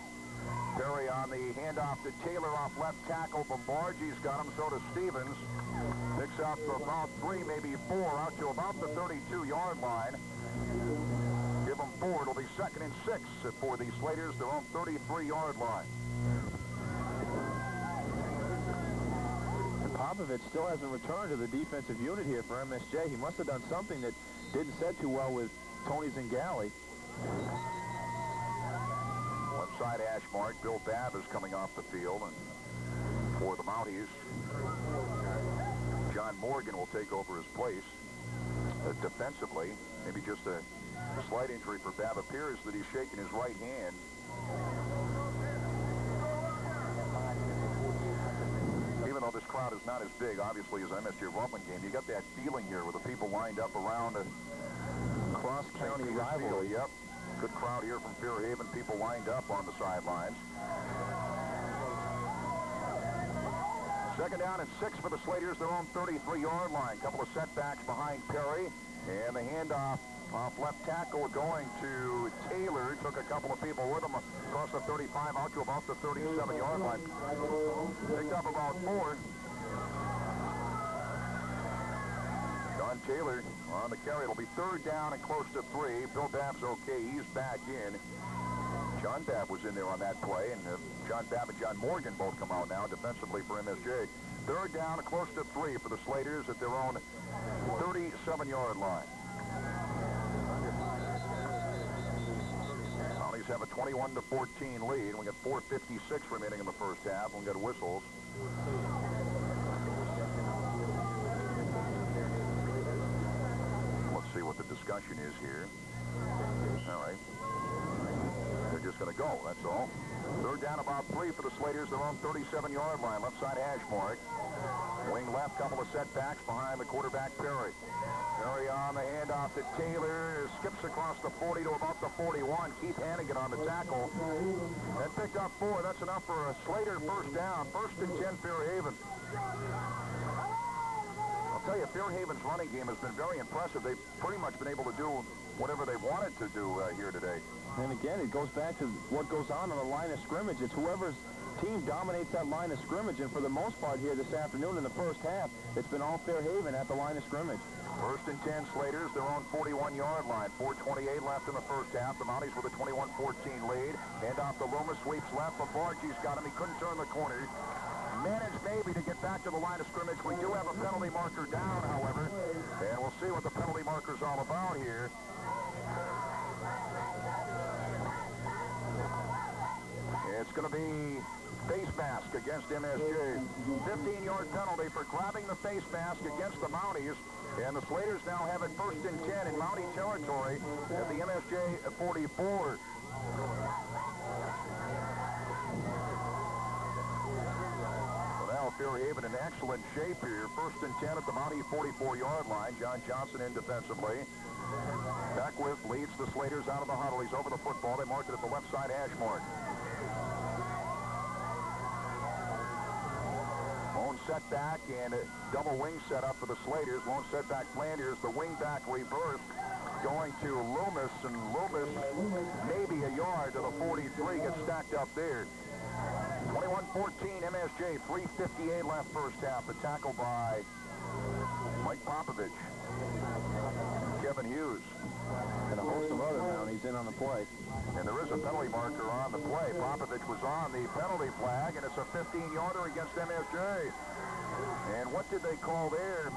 Perry on the handoff to Taylor off left tackle. Bombardi's got him, so does Stevens. Picks up about 3, maybe 4, out to about the 32-yard line. Give them 4. It'll be 2nd and 6 for the Slaters, their own 33-yard line. And Popovich still hasn't returned to the defensive unit here for MSJ. He must have done something that didn't set too well with Tony Zingali. Left side hash mark. Bill Babb is coming off the field, and for the Mounties, John Morgan will take over his place. Defensively, maybe just a slight injury for Babb. Appears that he's shaking his right hand. Even though this crowd is not as big, obviously, as MSJ Rutland game, you got that feeling here with the people lined up around a cross-county rivalry. Yep. Good crowd here from Fairhaven. People lined up on the sidelines. 2nd down and 6 for the Slaters, their own 33-yard line. Couple of setbacks behind Perry. And the handoff off left tackle going to Taylor. Took a couple of people with him across the 35 out to about the 37-yard line. Picked up about 4. John Taylor on the carry. It'll be 3rd down and close to 3. Bill Babb's okay. He's back in. John Babb was in there on that play, and John Babb and John Morgan both come out now defensively for MSJ. 3rd down and close to 3 for the Slaters at their own 37-yard line. Mounties have a 21-14 lead. We got 4:56 remaining in the first half. We got whistles. See what the discussion is here. All right. They're just going to go, that's all. 3rd down, about 3 for the Slaters. They're on 37-yard line, left side hash mark. Wing left, couple of setbacks behind the quarterback, Perry. Perry on the handoff to Taylor. Skips across the 40 to about the 41. Keith Hannigan on the tackle. And picked up 4. That's enough for a Slater 1st down. 1st and 10, Fairhaven. I'll tell you, Fairhaven's running game has been very impressive. They've pretty much been able to do whatever they wanted to do here today. And again, it goes back to what goes on the line of scrimmage. It's whoever's team dominates that line of scrimmage, and for the most part here this afternoon in the first half, it's been all Fairhaven at the line of scrimmage. First and 10, Slaters, their own 41-yard line. 4:28 left in the first half. The Mounties with a 21-14 lead. Hand off to Loomis, sweeps left. Bavarchi's got him. He couldn't turn the corner. Managed maybe to get back to the line of scrimmage. We do have a penalty marker down, however, and we'll see what the penalty marker's all about here. It's going to be face mask against MSJ. 15-yard penalty for grabbing the face mask against the Mounties. And the Slaters now have it first and 10 in Mountie territory at the MSJ 44. So now Fairhaven in excellent shape here. First and 10 at the Mountie 44-yard line. John Johnson in defensively. Beckwith leads the Slaters out of the huddle. He's over the football. They mark it at the left side hash mark. Lone setback and a double wing setup for the Slaters. Lone setback Flanders, the wing back reverse going to Loomis, and Loomis maybe a yard to the 43, gets stacked up there. 21-14 MSJ, 3:58 left first half. The tackle by Mike Popovich, Kevin Hughes, and a host of other Mounties in on the play. And there is a penalty marker on the play. Popovich was on the penalty flag, and it's a 15-yarder against MSJ. And what did they call there?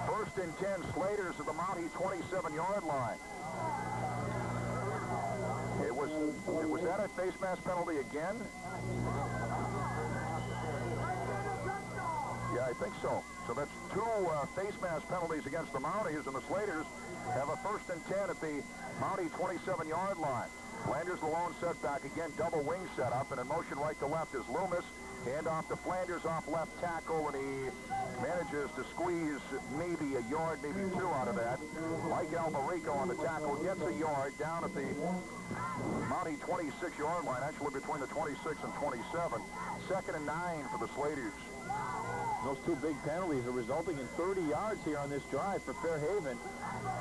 First and 10, Slaters at the Mountie 27-yard line. Was that a face mask penalty again? Yeah, I think so. So that's two face mask penalties against the Mounties, and the Slaters have a first and 10 at the Mountie 27-yard line. Flanders the lone setback, again double wing setup, and in motion right to left is Loomis. Hand off to Flanders off left tackle, and he manages to squeeze maybe a yard, maybe two out of that. Mike Albarico on the tackle gets a yard down at the Mountie 26-yard line, actually between the 26 and 27. Second and 9 for the Slaters. Those two big penalties are resulting in 30 yards here on this drive for Fairhaven.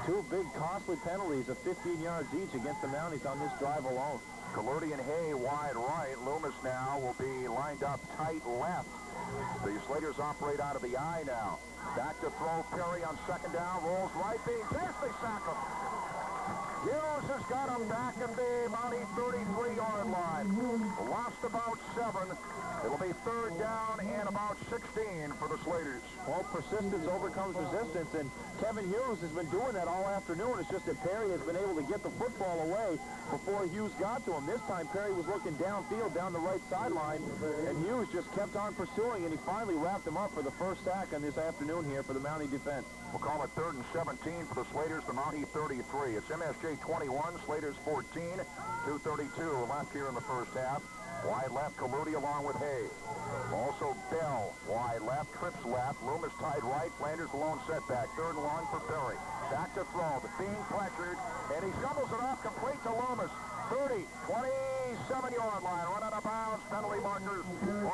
Two big costly penalties of 15 yards each against the Mounties on this drive alone. Galerty and Hay wide right. Loomis now will be lined up tight left. The Slaters operate out of the eye now. Back to throw. Perry on second down. Rolls right. Being pierced. They sack him. Hughes has got him back at the Mountie 33-yard line. Lost about 7. It'll be third down and about 16 for the Slaters. Well, persistence overcomes resistance, and Kevin Hughes has been doing that all afternoon. It's just that Perry has been able to get the football away before Hughes got to him. This time, Perry was looking downfield, down the right sideline, and Hughes just kept on pursuing, and he finally wrapped him up for the first sack on this afternoon here for the Mountie defense. We'll call it third and 17 for the Slaters, the Mountie 33. It's MSJ 21, Slaters 14, 2:32 left here in the first half. Wide left, Kaludi along with Hay. Also Bell, wide left, trips left. Loomis tied right, Flanders alone setback. Third and long for Perry. Back to throw, being pressured, and he shovels it off complete to Loomis. 30, 27-yard line, run out of bounds. Penalty markers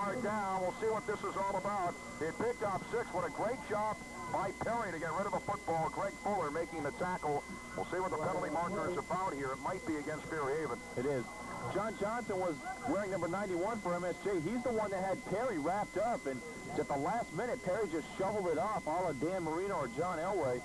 are down. We'll see what this is all about. It picked up 6. What a great job by Perry to get rid of the football. Greg Fuller making the tackle. We'll see what the penalty marker is about here. It might be against Fairhaven. It is. John Johnson was wearing number 91 for MSJ. He's the one that had Perry wrapped up, and at the last minute, Perry just shoveled it off, a la Dan Marino or John Elway,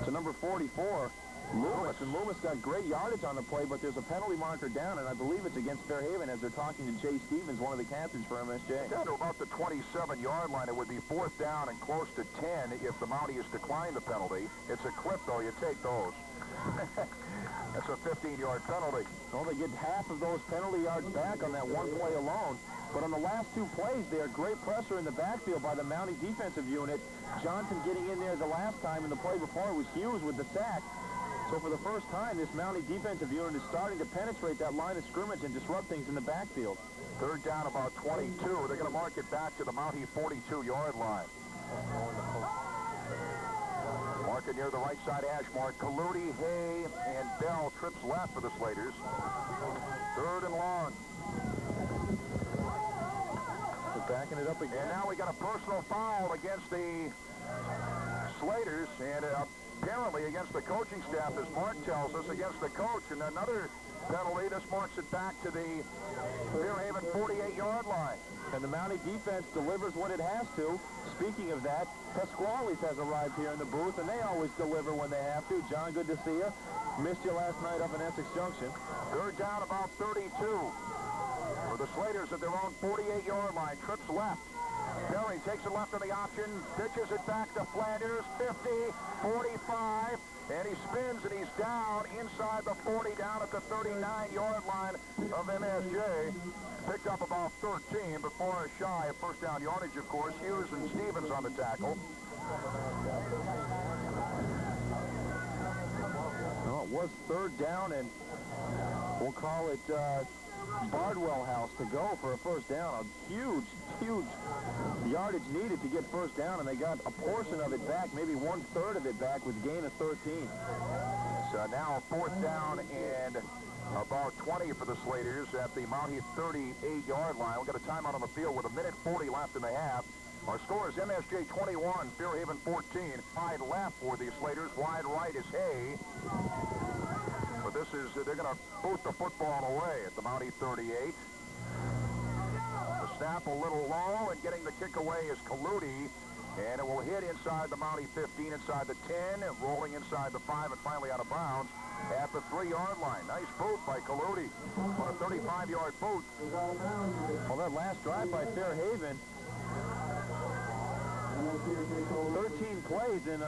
to number 44, Loomis. And Loomis got great yardage on the play, but there's a penalty marker down, and I believe it's against Fairhaven as they're talking to Jay Stevens, one of the captains for MSJ. Down to about the 27-yard line. It would be fourth down and close to 10 if the Mounties decline the penalty. It's a clip, though. You take those. That's a 15-yard penalty. Well, they get half of those penalty yards back on that one play alone. But on the last two plays there, great pressure in the backfield by the Mountie defensive unit. Johnson getting in there the last time, and the play before was Hughes with the sack. So for the first time, this Mountie defensive unit is starting to penetrate that line of scrimmage and disrupt things in the backfield. Third down about 22. They're going to mark it back to the Mountie 42-yard line. Marking near the right side hash mark. Kaludi, Hay, and Bell trips left for the Slaters. Third and long. They're backing it up again. And now we got a personal foul against the Slaters, and apparently against the coaching staff, as Mark tells us, against the coach. And another penalty. This marks it back to the Fairhaven 48-yard line. And the Mountie defense delivers what it has to. Speaking of that, Pasquale's has arrived here in the booth, and they always deliver when they have to. John, good to see you. Missed you last night up in Essex Junction. Third down, about 32. For the Slaters at their own 48-yard line. Trips left. Perry takes it left on the option, pitches it back to Flanders, 50, 45, and he spins and he's down inside the 40, down at the 39-yard line of MSJ. Picked up about 13, but far shy of first down yardage, of course. Hughes and Stevens on the tackle. Well, it was third down, and we'll call it Bardwell House to go for a first down. A huge yardage needed to get first down, and they got a portion of it back, maybe 1/3 of it back with a gain of 13. So now fourth down and about 20 for the Slaters at the Mountie 38-yard line. We've got a timeout on the field with 1:40 left in the half. Our score is MSJ 21, Fairhaven 14. Wide left for the Slaters, wide right is Hay. But this is, they're going to boot the football away at the Mountie 38. The snap a little low, and getting the kick away is Kaludi. And it will hit inside the Mountie 15, inside the 10, rolling inside the 5, and finally out of bounds at the 3-yard line. Nice boot by Kaludi on a 35-yard boot. Well, that last drive by Fairhaven, 13 plays, and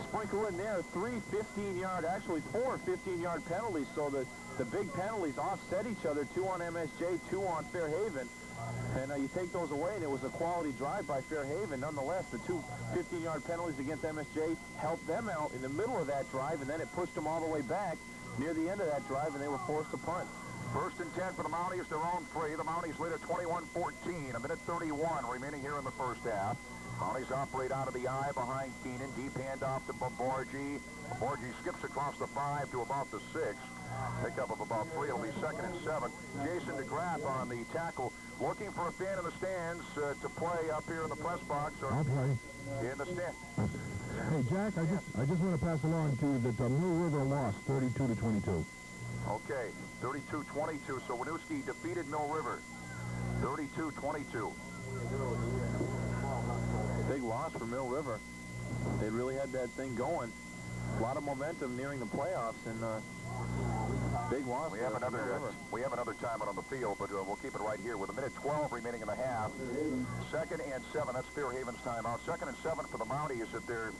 sprinkle in there 3 15-yard, actually 4 15-yard penalties, so the big penalties offset each other, 2 on MSJ, 2 on Fairhaven. And you take those away, and it was a quality drive by Fairhaven. Nonetheless, the 2 15-yard penalties against MSJ helped them out in the middle of that drive, and then it pushed them all the way back near the end of that drive, and they were forced to punt. First and 10 for the Mounties, their own 3. The Mounties lead at 21-14, 1:31 remaining here in the first half. Mounties operate out of the eye behind Keenan. Deep handoff to Bombargi. Bombargi skips across the 5 to about the 6. Pickup of about 3. It'll be 2nd and 7. Jason DeGraff on the tackle, looking for a fan in the stands to play up here in the press box. Or I'll play. In the stand. Hey, Jack, I just want to pass along to you that Mill River lost 32-22. Okay, 32-22. So Winooski defeated Mill River. 32-22. Big loss for Mill River. They really had that thing going. A lot of momentum nearing the playoffs, and big loss. We have another timeout on the field, but we'll keep it right here with 1:12 remaining in the half. 2nd and 7. That's Fairhaven's timeout. 2nd and 7 for the Mounties at their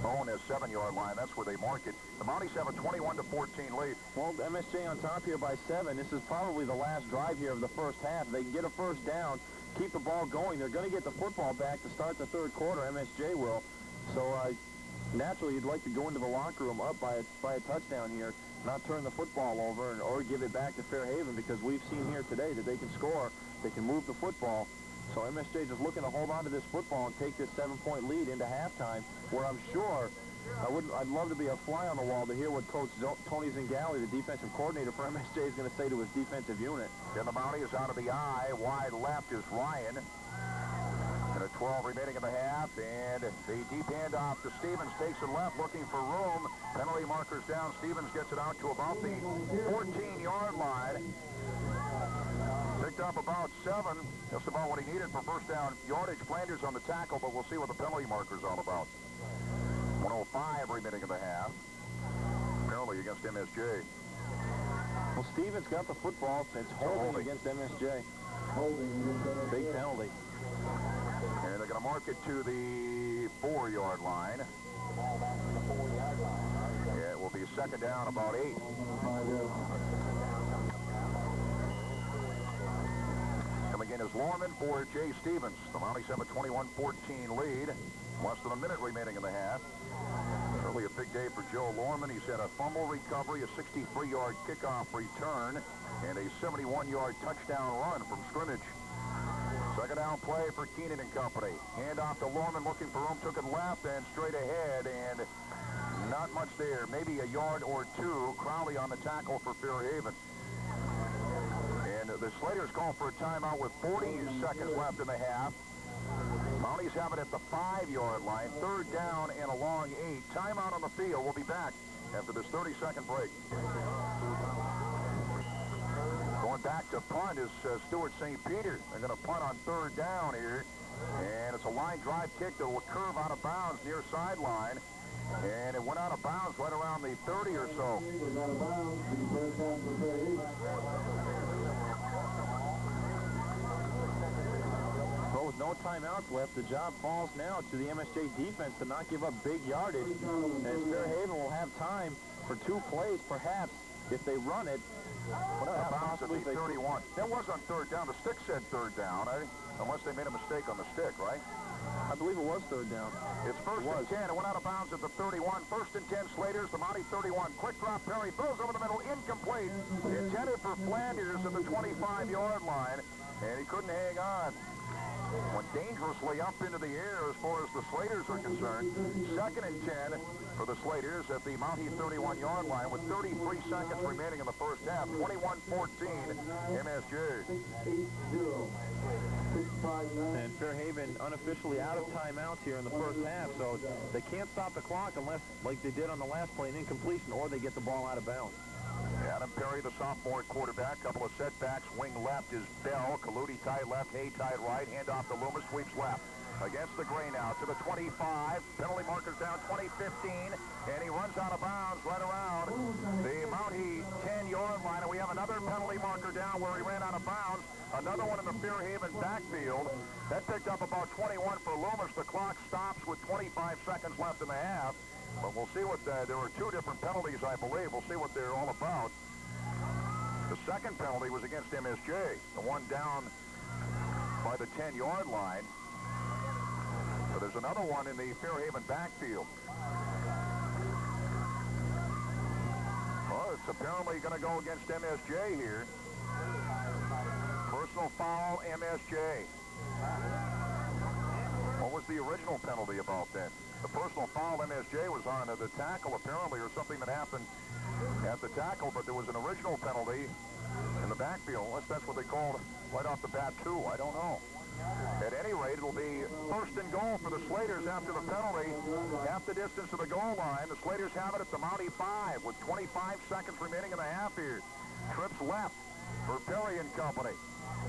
own 7-yard line. That's where they mark it. The Mounties have a 21-14 lead. Well, MSJ on top here by 7. This is probably the last drive here of the first half. They can get a first down, keep the ball going. They're going to get the football back to start the third quarter. MSJ will. So naturally, you'd like to go into the locker room up by a touchdown here, not turn the football over or give it back to Fairhaven, because we've seen here today that they can score, they can move the football. So MSJ just looking to hold on to this football and take this 7-point lead into halftime, where I'm sure I'd love to be a fly on the wall to hear what Coach Tony Zingali, the defensive coordinator for MSJ, is going to say to his defensive unit. Then the Mounties out of the eye. Wide left is Ryan. And a 12 remaining in the half, and the deep handoff to Stevens takes it left, looking for room. Penalty markers down. Stevens gets it out to about the 14-yard line. Picked up about 7, just about what he needed for first down yardage. Flanders on the tackle, but we'll see what the penalty marker's all about. 1:05 remaining in the half. Penalty against MSJ. Well, Stevens got the football. It's holding against MSJ. Big penalty. And they're going to mark it to the 4-yard line. Yeah, it will be 2nd down, about 8. Coming in is Lorman for Jay Stevens. The Mounties have a 21-14 lead. Less than a minute remaining in the half. Really a big day for Joe Lorman. He's had a fumble recovery, a 63-yard kickoff return, and a 71-yard touchdown run from scrimmage. 2nd down play for Keenan and company. Handoff to Lorman, looking for room, took it left and straight ahead, and not much there. Maybe a yard or 2. Crowley on the tackle for Fairhaven. And the Slaters call for a timeout with 40 seconds left in the half. Mounties have it at the 5-yard line. 3rd down and a long 8. Timeout on the field. We'll be back after this 30-second break. back to punt is Stuart St. Peter. They're going to punt on 3rd down here. And it's a line drive kick that will curve out of bounds near sideline. And it went out of bounds right around the 30 or so. But with no timeouts left, the job falls now to the MSJ defense to not give up big yardage. As Fairhaven will have time for 2 plays, perhaps, if they run it. Possibly 31. That was on 3rd down. The stick said 3rd down, unless they made a mistake on the stick, right? I believe it was 3rd down. It's 1st and 10. It went out of bounds at the 31. 1st and 10, Slaters, the Mountie 31. Quick drop, Perry throws over the middle, incomplete. Intended for Flanders at the 25-yard line, and he couldn't hang on. Went dangerously up into the air as far as the Slaters are concerned. 2nd and 10 for the Slaters at the Mountie 31-yard line with 33 seconds remaining in the first half. 21-14 MSJ. And Fairhaven unofficially out of timeouts here in the first half, so they can't stop the clock unless, like they did on the last play, an incompletion, or they get the ball out of bounds. Adam Perry, the sophomore quarterback. Couple of setbacks. Wing left is Bell. Kaludi tight left. Hay tight right. Hand off to Loomis. Sweeps left. Against the gray now to the 25. Penalty markers down 20-15. And he runs out of bounds right around the Mountie 10-yard line. And we have another penalty marker down where he ran out of bounds. Another one in the Fairhaven backfield. That picked up about 21 for Loomis. The clock stops with 25 seconds left in the half. But we'll see what there were 2 different penalties, I believe. We'll see what they're all about. The second penalty was against MSJ. The one down by the 10-yard line. So there's another one in the Fairhaven backfield. Well, it's apparently going to go against MSJ here. Personal foul, MSJ. What was the original penalty about then? The personal foul MSJ was on the tackle, apparently, or something that happened at the tackle, but there was an original penalty in the backfield. Unless that's what they called right off the bat, too. I don't know. At any rate, it'll be 1st and goal for the Slaters after the penalty. Half the distance to the goal line. The Slaters have it at the Mountie 5 with 25 seconds remaining in the half here. Trips left for Perry and company.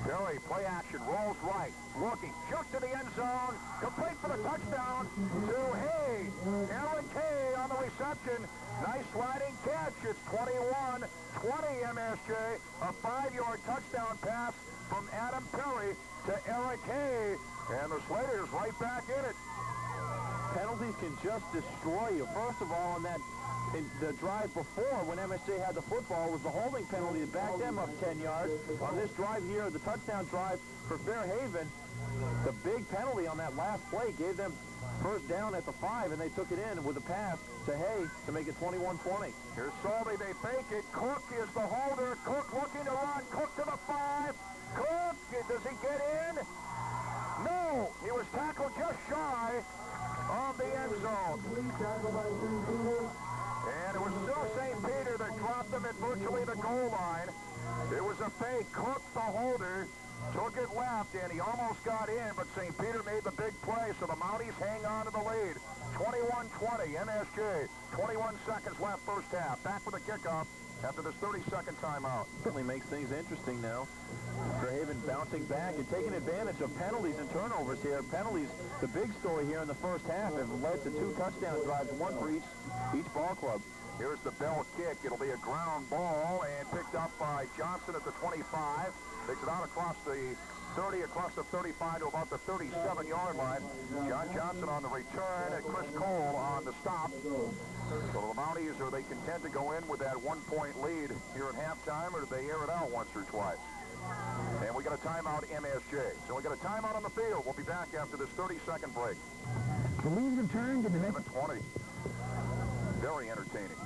Perry, play action, rolls right, looking, just to the end zone, complete for the touchdown to Hay. Eric Hay on the reception. Nice sliding catch. It's 21-20 MSJ. A 5-yard touchdown pass from Adam Perry to Eric Hay. And the Slaters right back in it. Penalties can just destroy you. First of all, in the drive before, when MSJ had the football, was the holding penalty that backed them up 10 yards. On this drive here, the touchdown drive for Fairhaven, the big penalty on that last play gave them 1st down at the 5, and they took it in with a pass to Hay to make it 21-20. Here's Salty. They fake it. Cook is the holder. Cook looking to run. Cook to the 5. Cook, does he get in? No, he was tackled just shy of the end zone. And it was still St. Peter that dropped him at virtually the goal line. It was a fake. Cook, the holder, took it left, and he almost got in, but St. Peter made the big play, so the Mounties hang on to the lead. 21-20, MSJ. 21 seconds left first half. Back for the kickoff after this 30-second timeout. Certainly makes things interesting now. Fairhaven bouncing back and taking advantage of penalties and turnovers here. Penalties, the big story here in the first half, have led to 2 touchdown drives, 1 for each ball club. Here's the Bell kick. It'll be a ground ball and picked up by Johnson at the 25. Takes it out across the 30, across the 35 to about the 37-yard line. John Johnson on the return and Chris Cole on the stop. So the Mounties, are they content to go in with that 1-point lead here at halftime, or do they air it out once or twice? And we got a timeout, MSJ. So we got a timeout on the field. We'll be back after this 30-second break. The leads have turned in the next 7-20. Very entertaining.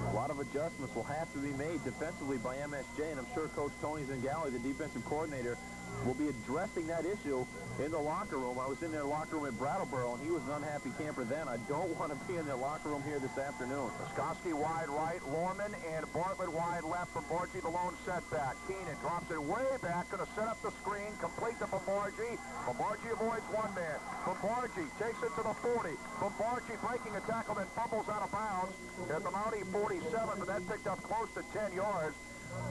A lot of adjustments will have to be made defensively by MSJ, and I'm sure Coach Tony Zingali, the defensive coordinator, will be addressing that issue in the locker room. I was in their locker room at Brattleboro, and he was an unhappy camper then. I don't want to be in their locker room here this afternoon. Skoski wide right, Lorman and Bartlett wide left. Bambargi the lone setback. Keenan drops it way back, going to set up the screen, complete to Bambargi. Bambargi avoids one man. Bambargi takes it to the 40. Bambargi breaking a tackle, then fumbles out of bounds at the Mountie 47, but that picked up close to 10 yards.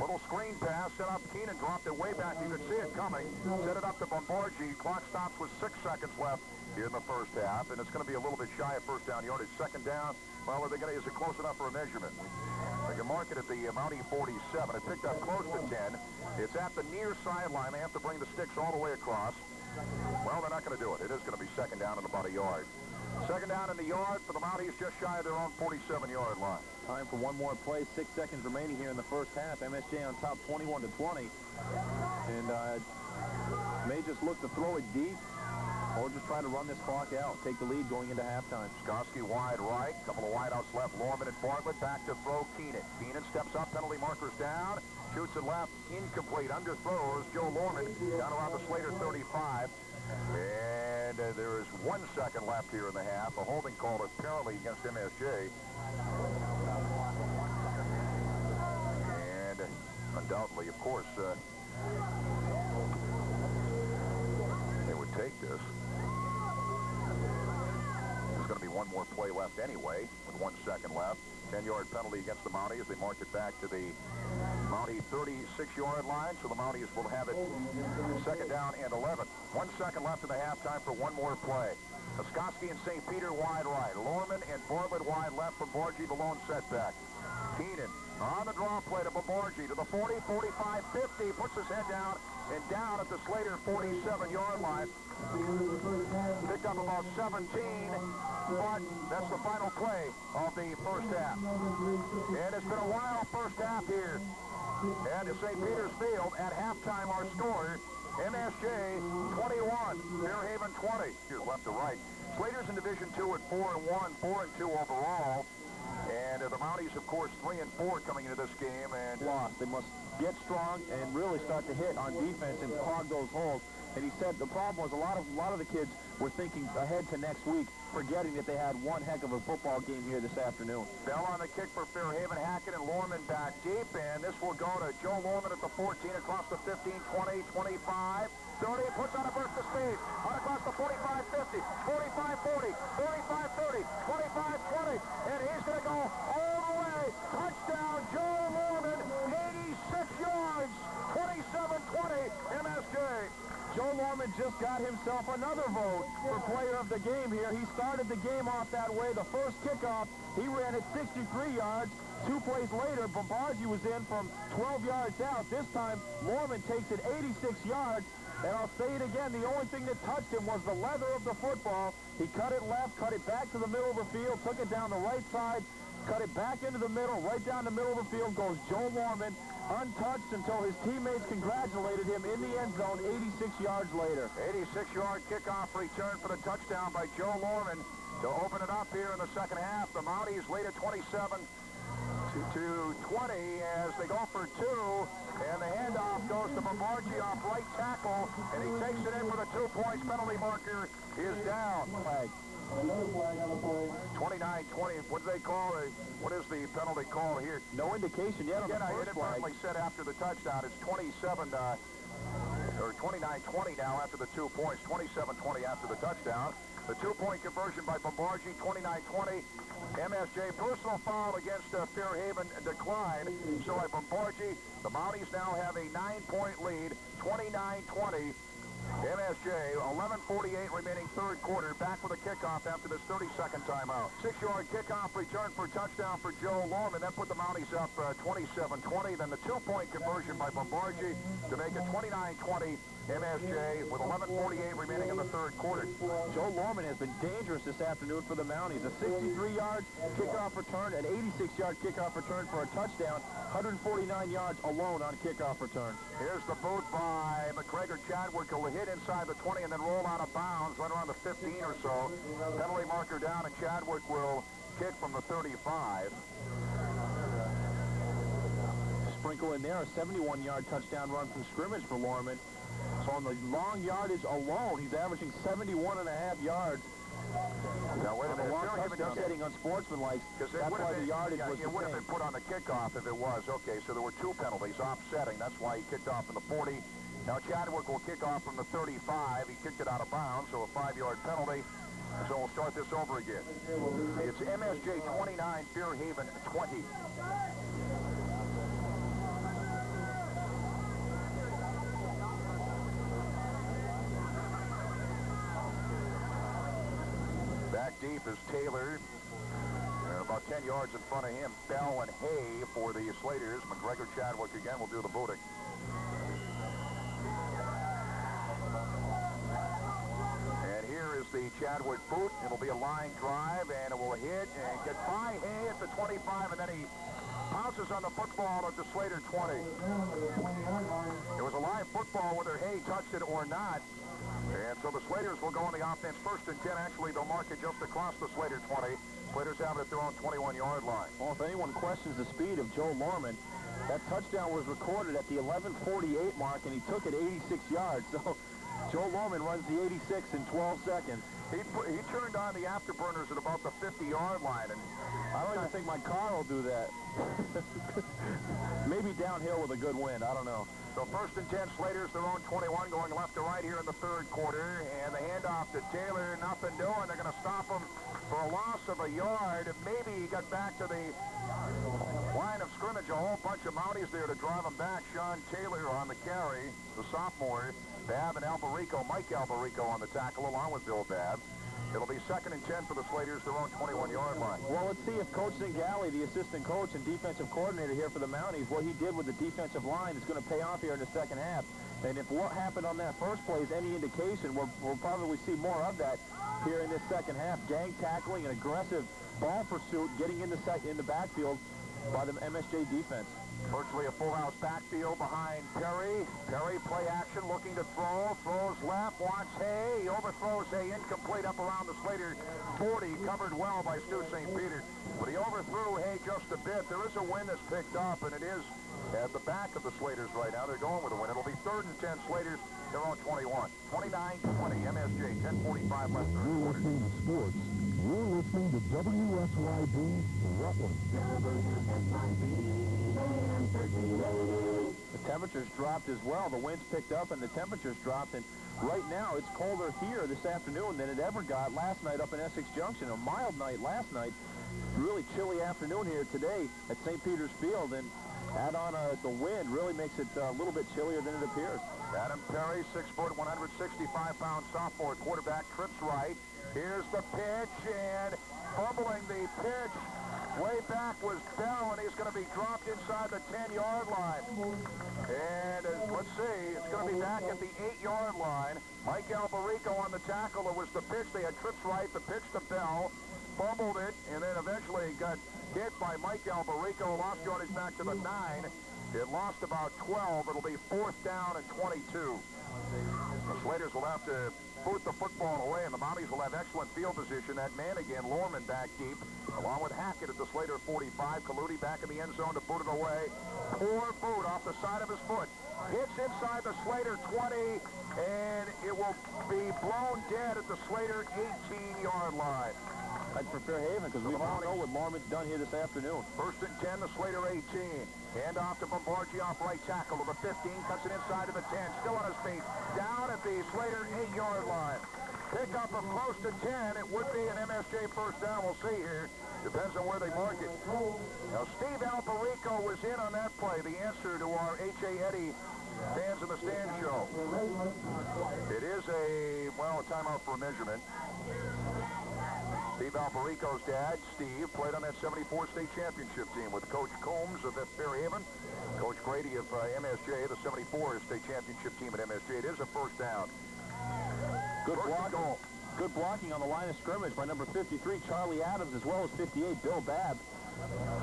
Little screen pass, set up Keenan, dropped it way back. You could see it coming. Set it up to Bombargi. Clock stops with 6 seconds left here in the first half, and it's going to be a little bit shy of first down yardage. Second down, well, are they going to, is it close enough for a measurement? They can mark it at the Mountie 47. It picked up close to 10. It's at the near sideline. They have to bring the sticks all the way across. Well, they're not going to do it. It is going to be second down and about a yard. Second down in the yard for the Mounties, just shy of their own 47-yard line. Time for one more play. 6 seconds remaining here in the first half. MSJ on top 21-20. And may just look to throw it deep or just try to run this clock out. Take the lead going into halftime. Skoski wide right. Couple of wideouts left. Lorman and Bartlett back to throw Keenan. Keenan steps up. Penalty markers down. Shoots it left. Incomplete. Underthrows Joe Lorman down around the Slater 35. And there is 1 second left here in the half. A holding call apparently against MSJ. And undoubtedly, of course, they would take this. There's going to be one more play left anyway with 1 second left. 10-yard penalty against the Mounties as they mark it back to the Mountie 36-yard line. So the Mounties will have it second down and 11. 1 second left in the halftime for one more play. Skoski and St. Peter wide right. Lorman and Bartlett wide left from Bombargi, the lone setback. Keenan on the draw play to Bombargi to the 40, 45, 50. Puts his head down and down at the Slater 47-yard line. Picked up about 17, but that's the final play of the first half. And it's been a wild first half here at St. Peter's Field. At halftime, our score, MSJ 21, Fairhaven 20. Here's left to right. Slater's in Division II at 4-1, 4-2 overall. And the Mounties, of course, 3-4 coming into this game. And lost. They must get strong and really start to hit on defense and clog those holes. And he said the problem was a lot of the kids were thinking ahead to next week, forgetting that they had one heck of a football game here this afternoon. Bell on the kick for Fairhaven. Hackett and Lorman back deep, and this will go to Joe Lorman at the 14, across the 15, 20, 25, 30, puts on a burst of speed, on across the 45, 50, 45, 40, 45, 30, 25, 20, and he's going to go all the way. Touchdown, Joe Lorman, 86 yards, 27-20, MSJ. Joe Lorman just got himself another vote for player of the game here. He started the game off that way. The first kickoff, he ran at 63 yards. 2 plays later, Bombargi was in from 12 yards out. This time, Lorman takes it 86 yards. And I'll say it again, the only thing that touched him was the leather of the football. He cut it left, cut it back to the middle of the field, took it down the right side, cut it back into the middle, right down the middle of the field goes Joe Lorman, untouched until his teammates congratulated him in the end zone 86 yards later. 86-yard kickoff return for the touchdown by Joe Lorman to open it up here in the second half. The Mounties lead at 27 to 20 as they go for 2, and the handoff goes to Bombargi off right tackle, and he takes it in for the 2 points. Penalty marker is down. Flag. 29-20. What do they call it? What is the penalty call here? No indication yet on the I first flag. inadvertently said after the touchdown. It's 27 or 29-20 now after the 2 points. 27-20 after the touchdown. The 2-point conversion by Bombargi, 29-20. MSJ personal foul against Fairhaven declined. So by Bombargi, the Mounties now have a 9-point lead, 29-20. MSJ, 11:48 remaining third quarter, back with a kickoff after this 30-second timeout. 6-yard kickoff return for touchdown for Joe Lorman. That put the Mounties up 27-20. Then the 2-point conversion by Bombargi to make it 29-20. MSJ with 11:48 remaining in the third quarter. Joe Lorman has been dangerous this afternoon for the Mounties. A 63-yard kickoff return, an 86-yard kickoff return for a touchdown, 149 yards alone on kickoff return. Here's the boot by McGregor. Chadwick will hit inside the 20 and then roll out of bounds right around the 15 or so. Penalty marker down, and Chadwick will kick from the 35. Sprinkle in there a 71-yard touchdown run from scrimmage for Lorman. So on the long yardage alone, he's averaging 71.5 yards. Now, wait a minute. Long touchdown setting unsportsmanlike. That's why the yardage was it would have been put on the kickoff if it was. Okay, so there were 2 penalties offsetting. That's why he kicked off from the 40. Now Chadwick will kick off from the 35. He kicked it out of bounds, so a 5-yard penalty. So we'll start this over again. It's MSJ 29, Fairhaven 20. deep is Taylor. And about 10 yards in front of him, Bell and Hay for the Slaters. McGregor Chadwick again will do the booting. And here is the Chadwick boot. It'll be a line drive, and it will hit and get by Hay at the 25, and then he pounces on the football at the Slater 20. It was a live football whether Hay touched it or not. And so the Slaters will go on the offense. 1st and 10. Actually, they'll mark it just across the Slater 20. Slaters have it at their own 21-yard line. Well, if anyone questions the speed of Joe Lorman, that touchdown was recorded at the 11:48 mark, and he took it 86 yards. So Joe Lorman runs the 86 in 12 seconds. He turned on the afterburners at about the 50-yard line, and I don't even think my car will do that. Maybe downhill with a good wind. I don't know. So 1st and 10, Slaters their own 21, going left to right here in the 3rd quarter, and the handoff to Taylor, nothing doing. They're going to stop him for a loss of a yard. Maybe he got back to the line of scrimmage. A whole bunch of Mounties there to drive him back. Sean Taylor on the carry, the sophomore. Babb and Alberico, Mike Alberico on the tackle, along with Bill Babb. It'll be 2nd and 10 for the Slaters, their own 21-yard line. Well, let's see if Coach Zingale, the assistant coach and defensive coordinator here for the Mounties, what he did with the defensive line is going to pay off here in the 2nd half. And if what happened on that first play is any indication, we'll probably see more of that here in this 2nd half. Gang tackling and aggressive ball pursuit, getting in the backfield by the MSJ defense. Virtually a full-house backfield behind Perry. Perry, play action, looking to throw. Throws left, wants Hay. He overthrows Hay, incomplete up around the Slater 40. Covered well by Stu St. Peter. But he overthrew Hay just a bit. There is a wind that's picked up, and it is at the back of the Slaters right now. They're going with a wind. It'll be 3rd and 10, Slaters, their own 21. 29-20, MSJ, 10:45 left third You're quarter. listening to sports. You're listening to WSYB Rutland. The temperatures dropped as well. The winds picked up and the temperatures dropped. And right now it's colder here this afternoon than it ever got last night up in Essex Junction. A mild night last night. Really chilly afternoon here today at St. Peter's Field. And add on the wind really makes it a little bit chillier than it appears. Adam Perry, 6 foot, 165-pound sophomore quarterback, trips right. Here's the pitch, and fumbling the pitch way back was Bell, and he's going to be dropped inside the 10-yard line. And let's see, it's going to be back at the 8-yard line. Mike Alberico on the tackle. It was the pitch. They had trips right, the pitch to Bell, fumbled it, and then eventually got hit by Mike Alberico, lost yardage back to the 9. It lost about 12. It'll be 4th down and 22. The Slaters will have to boot the football away, and the Mounties will have excellent field position. That man again, Lorman, back deep, along with Hackett at the Slater 45. Kaludi back in the end zone to boot it away. Poor boot off the side of his foot. Hits inside the Slater 20, and it will be blown dead at the Slater 18-yard line. I'd prefer Haven because we all know what Lorman's done here this afternoon. 1st and 10, the Slater 18. Hand off to Bombardier off right tackle to the 15, cuts it inside to the 10, still on his feet, down at the Slater 8-yard line. Pick up of close to 10. It would be an MSJ 1st down. We'll see here. Depends on where they mark it. Now, Steve Alberico was in on that play, the answer to our H.A. Eddy Fans in the Stand show. It is a timeout for a measurement. Steve Alberico's dad, Steve, played on that 74 state championship team with Coach Combs of Fairhaven, Coach Grady of MSJ, the 74 state championship team at MSJ. It is a 1st down. Good blocking on the line of scrimmage by number 53, Charlie Adams, as well as 58, Bill Babb.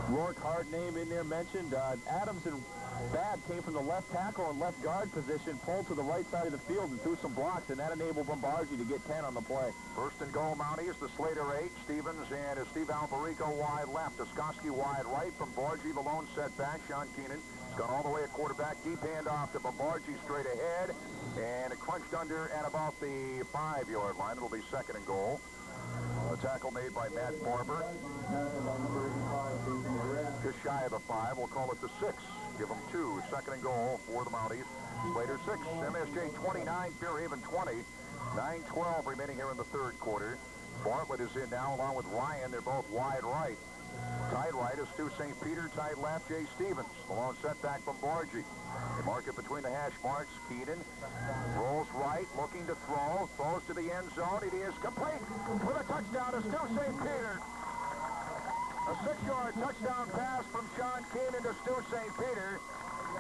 Rourke Hart name in there mentioned. Adams and Babb came from the left tackle and left guard position, pulled to the right side of the field and threw some blocks, and that enabled Bombardier to get 10 on the play. 1st and goal, Mounties, the Slater 8. Stevens and Steve Alberico wide left. Oskoski wide right. Bombardier, the lone setback. Sean Keenan has gone all the way at quarterback. Deep handoff to Bombardier straight ahead. And it crunched under at about the 5-yard line. It'll be 2nd and goal. A tackle made by Matt Barber. Just shy of the 5. We'll call it the 6. Give them 2. 2nd and goal for the Mounties. Slater 6. MSJ 29. Fairhaven 20. 9-12 remaining here in the 3rd quarter. Bartlett is in now along with Ryan. They're both wide right. Tight right is Stu St. Peter. Tight left, Jay Stevens. The lone setback from Borgie. They mark it between the hash marks. Keenan rolls right, looking to throw. Throws to the end zone. It is complete with a touchdown to Stu St. Peter. A 6-yard touchdown pass from Sean Keenan to Stu St. Peter.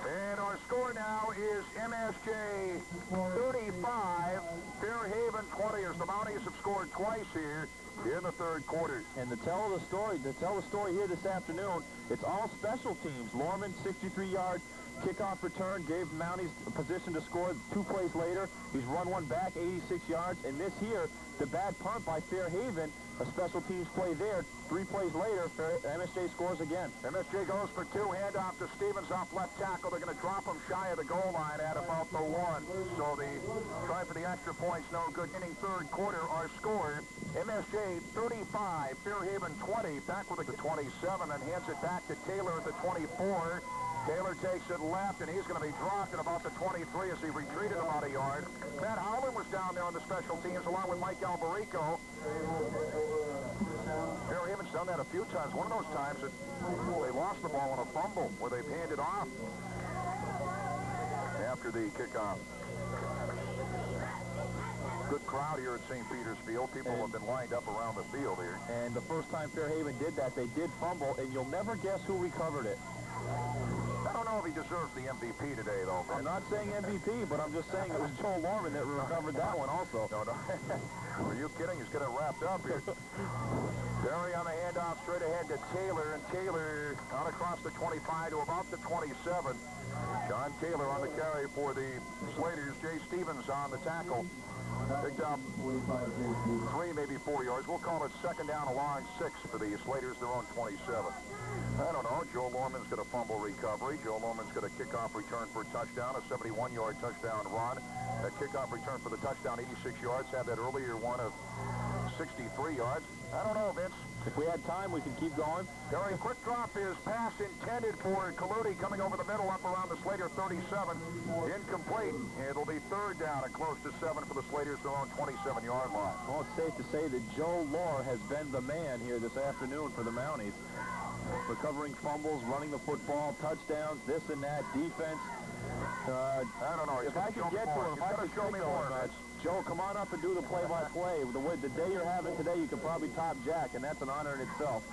And our score now is MSJ 35, Fairhaven 20, as the Mounties have scored twice here in the third quarter. And to tell the story here this afternoon, it's all special teams. Lorman, 63-yard kickoff return, gave Mounties a position to score 2 plays later. He's run one back, 86 yards. And this here, the bad punt by Fairhaven, a special teams play there. 3 plays later, MSJ scores again. MSJ goes for 2, handoff to Stevens off left tackle. They're going to drop him shy of the goal line at about the 1. So the try for the extra points, no good. Inning third quarter, our score, MSJ 35, Fairhaven 20. Back with the 27 and hands it back to Taylor at the 24. Taylor takes it left, and he's going to be dropped at about the 23 as he retreated about a yard. Matt Howland was down there on the special teams along with Mike Alberico. Fairhaven's done that a few times. One of those times that they lost the ball on a fumble where they've handed off after the kickoff. Good crowd here at St. Peter's Field. People have been lined up around the field here. And the first time Fairhaven did that, they did fumble, and you'll never guess who recovered it. I don't know if he deserves the MVP today, though. I'm not saying MVP, but I'm just saying it was Joel Lorman that recovered that one also. No. Are you kidding? He's got it wrapped up here. Barry on the handoff straight ahead to Taylor, and Taylor out across the 25 to about the 27. John Taylor on the carry for the Slaters. Jay Stevens on the tackle. Picked up 3, maybe 4 yards. We'll call it second down along 6 for the Slaters. Their own 27. I don't know. Joe Lorman's got a fumble recovery. Joe Lorman's got a kickoff return for a touchdown, a 71-yard touchdown run. A kickoff return for the touchdown, 86 yards. Had that earlier one of 63 yards. I don't know, Vince. If we had time, we could keep going. Very quick drop is pass intended for Kaludi coming over the middle up around the Slater 37. Incomplete. It'll be third down at close to 7 for the Slaters, their own 27-yard line. Well, it's safe to say that Joe Lohr has been the man here this afternoon for the Mounties. Recovering fumbles, running the football, touchdowns, this and that, defense. I don't know. If I could get to him, if I could show me more, Joe, come on up and do the play-by-play. The day you're having today, you could probably top Jack, and that's an honor in itself.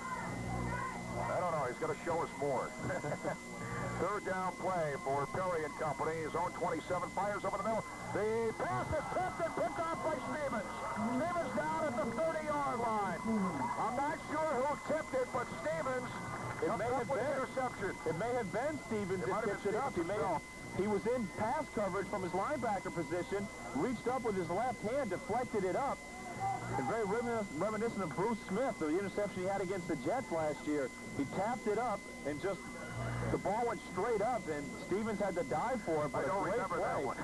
I don't know. He's got to show us more. Third down play for Perry and company. His own 27 fires over the middle. The pass is tipped and picked off by Stevens. Stevens down at the 30-yard line. I'm not sure who tipped it, but Stevens comes up with an interception. It may have been Stevens that tipped it up. He was in pass coverage from his linebacker position, reached up with his left hand, deflected it up. And very reminiscent of Bruce Smith, the interception he had against the Jets last year. He tapped it up and just... The ball went straight up, and Stevens had to dive for it, but I don't a great remember play that one.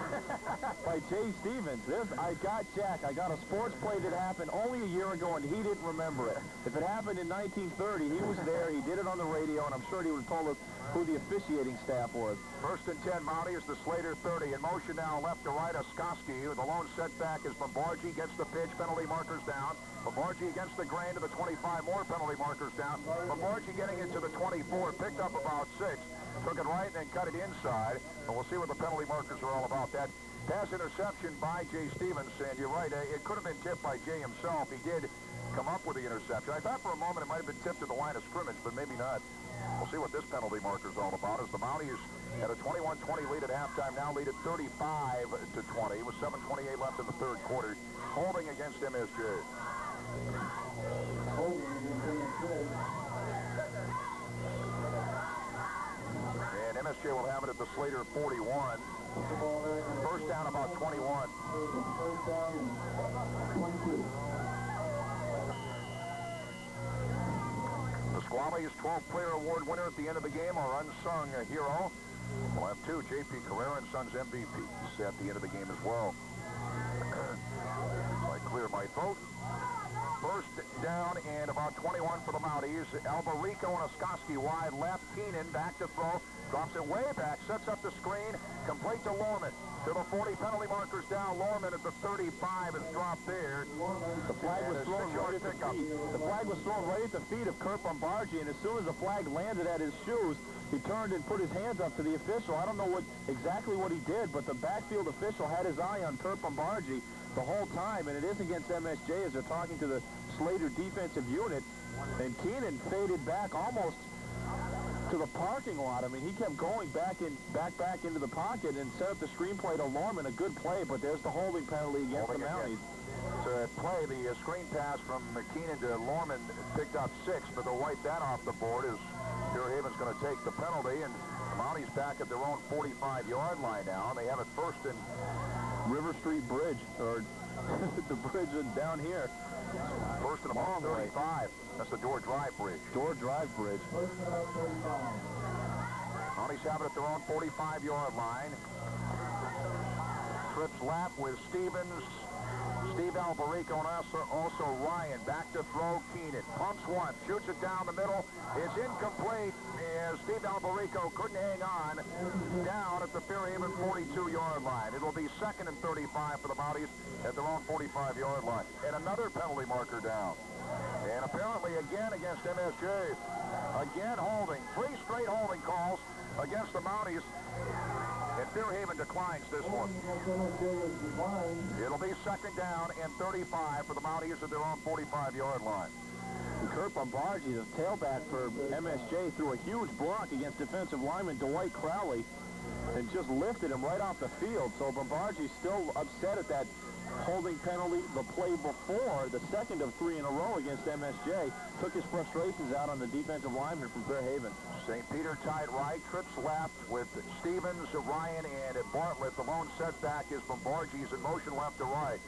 by Jay Stevens. I got Jack. I got a sports play that happened only a year ago, and he didn't remember it. If it happened in 1930, he was there. He did it on the radio, and I'm sure he would have told us who the officiating staff was. First and 10, Mounties, the Slater 30. In motion now left to right, Oskoski. The lone setback is Bombargi, gets the pitch, penalty markers down. Bombargi against the grain to the 25, more penalty markers down. Bombargi getting it to the 24, picked up about 6. Took it right and then cut it inside. And we'll see what the penalty markers are all about. That pass interception by Jay Stevens, and you're right, it could have been tipped by Jay himself. He did come up with the interception. I thought for a moment it might have been tipped to the line of scrimmage, but maybe not. We'll see what this penalty marker is all about, as the Mounties had a 21-20 lead at halftime, now lead at 35-20 with 7:28 left in the third quarter, holding against MSJ. And MSJ will have it at the Slater 41. First down about 21. The Squally's 12th Player Award winner at the end of the game, our unsung hero. We'll have 2 J.P. Carrera and Sons MVPs at the end of the game as well. I clear my throat. First down and about 21 for the Mounties. Alberico and Oskoski wide left. Keenan back to throw. Drops it way back, sets up the screen, complete to Lorman. To the 40, penalty markers down. Lorman at the 35 is dropped there. The flag was thrown right at the feet. The flag was thrown right at the feet of Kurt Bombargi, and as soon as the flag landed at his shoes, he turned and put his hands up to the official. I don't know exactly what he did, but the backfield official had his eye on Kurt Bombargi the whole time, and it is against MSJ as they're talking to the Slater defensive unit, and Keenan faded back almost to the parking lot. I mean, he kept going back into the pocket and set up the screenplay to Lorman. A good play, but there's the holding penalty against the Mounties. To play, the screen pass from Keenan to Lorman picked up 6, but they'll wipe that off the board as Fairhaven's going to take the penalty, and the Mounties back at their own 45-yard line now. They have it first and River Street Bridge, or the bridge down here. First and about 35. That's the Door Drive Bridge. Door Drive Bridge. Mounties have it at their own 45-yard line. Trips lap with Stevens, Steve Alberico, and also Ryan. Back to throw, Keenan. Pumps one, shoots it down the middle. It's incomplete as Steve Alberico couldn't hang on. Down at the Fairhaven 42-yard line. It'll be 2nd and 35 for the Mounties at their own 45-yard line. And another penalty marker down. And apparently again against MSJ. Again holding. 3 straight holding calls against the Mounties. And Fairhaven declines this one. It'll be 2nd down and 35 for the Mounties at their own 45-yard line. And Kurt Bombargi, the tailback for MSJ, threw a huge block against defensive lineman Dwight Crowley and just lifted him right off the field. So Bombargi's still upset at that holding penalty. The play before, the 2nd of 3 in a row against MSJ, took his frustrations out on the defensive lineman from Fairhaven. St. Peter tight right, trips left with Stevens, Ryan, and Bartlett. The lone setback is Bombargi's in motion left to right.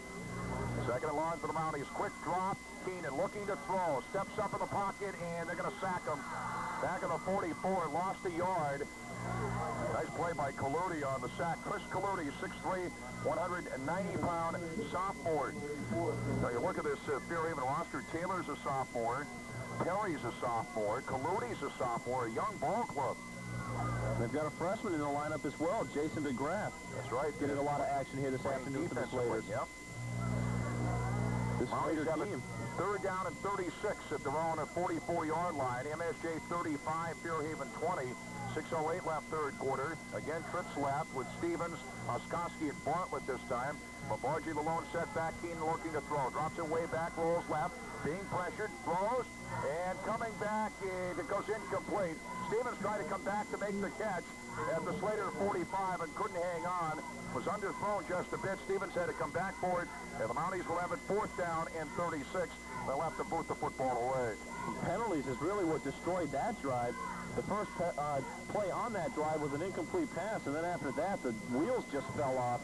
2nd and long for the Mounties. Quick drop. Keenan looking to throw. Steps up in the pocket, and they're going to sack him. Back in the 44, lost a yard. Nice play by Colludi on the sack. Chris Colludi, 6'3", 190-pound sophomore. Now you look at this Fairhaven roster. Taylor's a sophomore. Perry's a sophomore. Colludi's a sophomore. A young ball club. They've got a freshman in the lineup as well, Jason DeGraff. That's right. Getting a lot of action here this afternoon for the Slaters. Yep. This Slater team. 3rd down and 36 at their own 44-yard line. MSJ 35, Fairhaven 20. 6:08 left 3rd quarter. Again, trips left with Stevens, Oskowski, and Bartlett this time. Bombargi, the lone setback. Keenan looking to throw. Drops it way back, rolls left. Being pressured, throws, and coming back, it goes incomplete. Stevens tried to come back to make the catch at the Slater 45 and couldn't hang on. Was underthrown just a bit. Stevens had to come back for it, and the Mounties will have it 4th down and 36. They'll have to boot the football away. Penalties is really what destroyed that drive. The first play on that drive was an incomplete pass, and then after that, the wheels just fell off.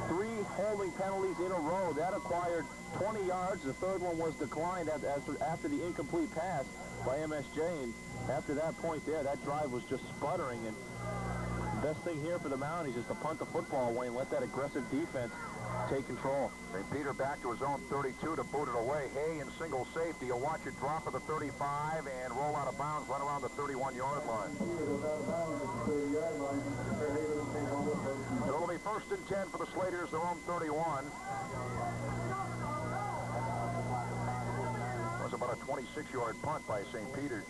3 holding penalties in a row. That acquired 20 yards. The 3rd one was declined after the incomplete pass by MSJ, and after that point there, that drive was just sputtering. And the best thing here for the Mounties is to punt the football away and let that aggressive defense take control. St. Peter back to his own 32 to boot it away. Hay in single safety. You'll watch it drop at the 35 and roll out of bounds, run around the 31-yard line. So it'll be 1st and 10 for the Slaters, their own 31. That was about a 26-yard punt by St. Peter.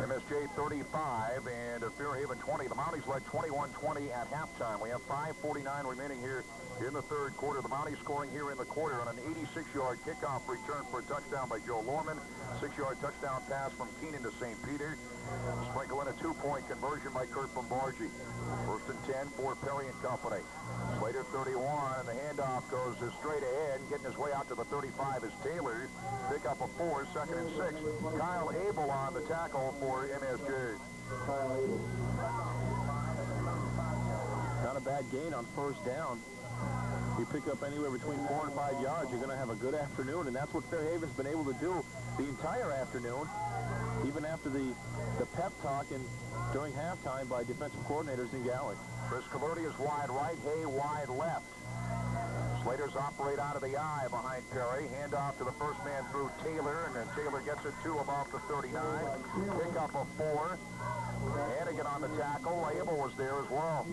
MSJ 35 and Fairhaven 20. The Mounties led 21-20 at halftime. We have 5:49 remaining here in the 3rd quarter. The Mounties scoring here in the quarter on an 86-yard kickoff return for a touchdown by Joe Lorman. 6-yard touchdown pass from Keenan to St. Peter. Sprinkle in a 2-point conversion by Kurt Bombargi. 1st and 10 for Perry and Company. Slater 31, and the handoff goes straight ahead. Getting his way out to the 35 is Taylor. Pick up a 4, 2nd and 6. Kyle Abel on the tackle for MSJ. Not a bad gain on 1st down. You pick up anywhere between 4 and 5 yards, you're going to have a good afternoon, and that's what Fairhaven's been able to do the entire afternoon, even after the pep talk and during halftime by defensive coordinators in Galley. Chris Colludi is wide right, Hay wide left. Slaters operate out of the eye behind Perry. Hand off to the first man through Taylor, and then Taylor gets it to about the 39. Pick up a 4. Hannigan on the tackle. Abel was there as well.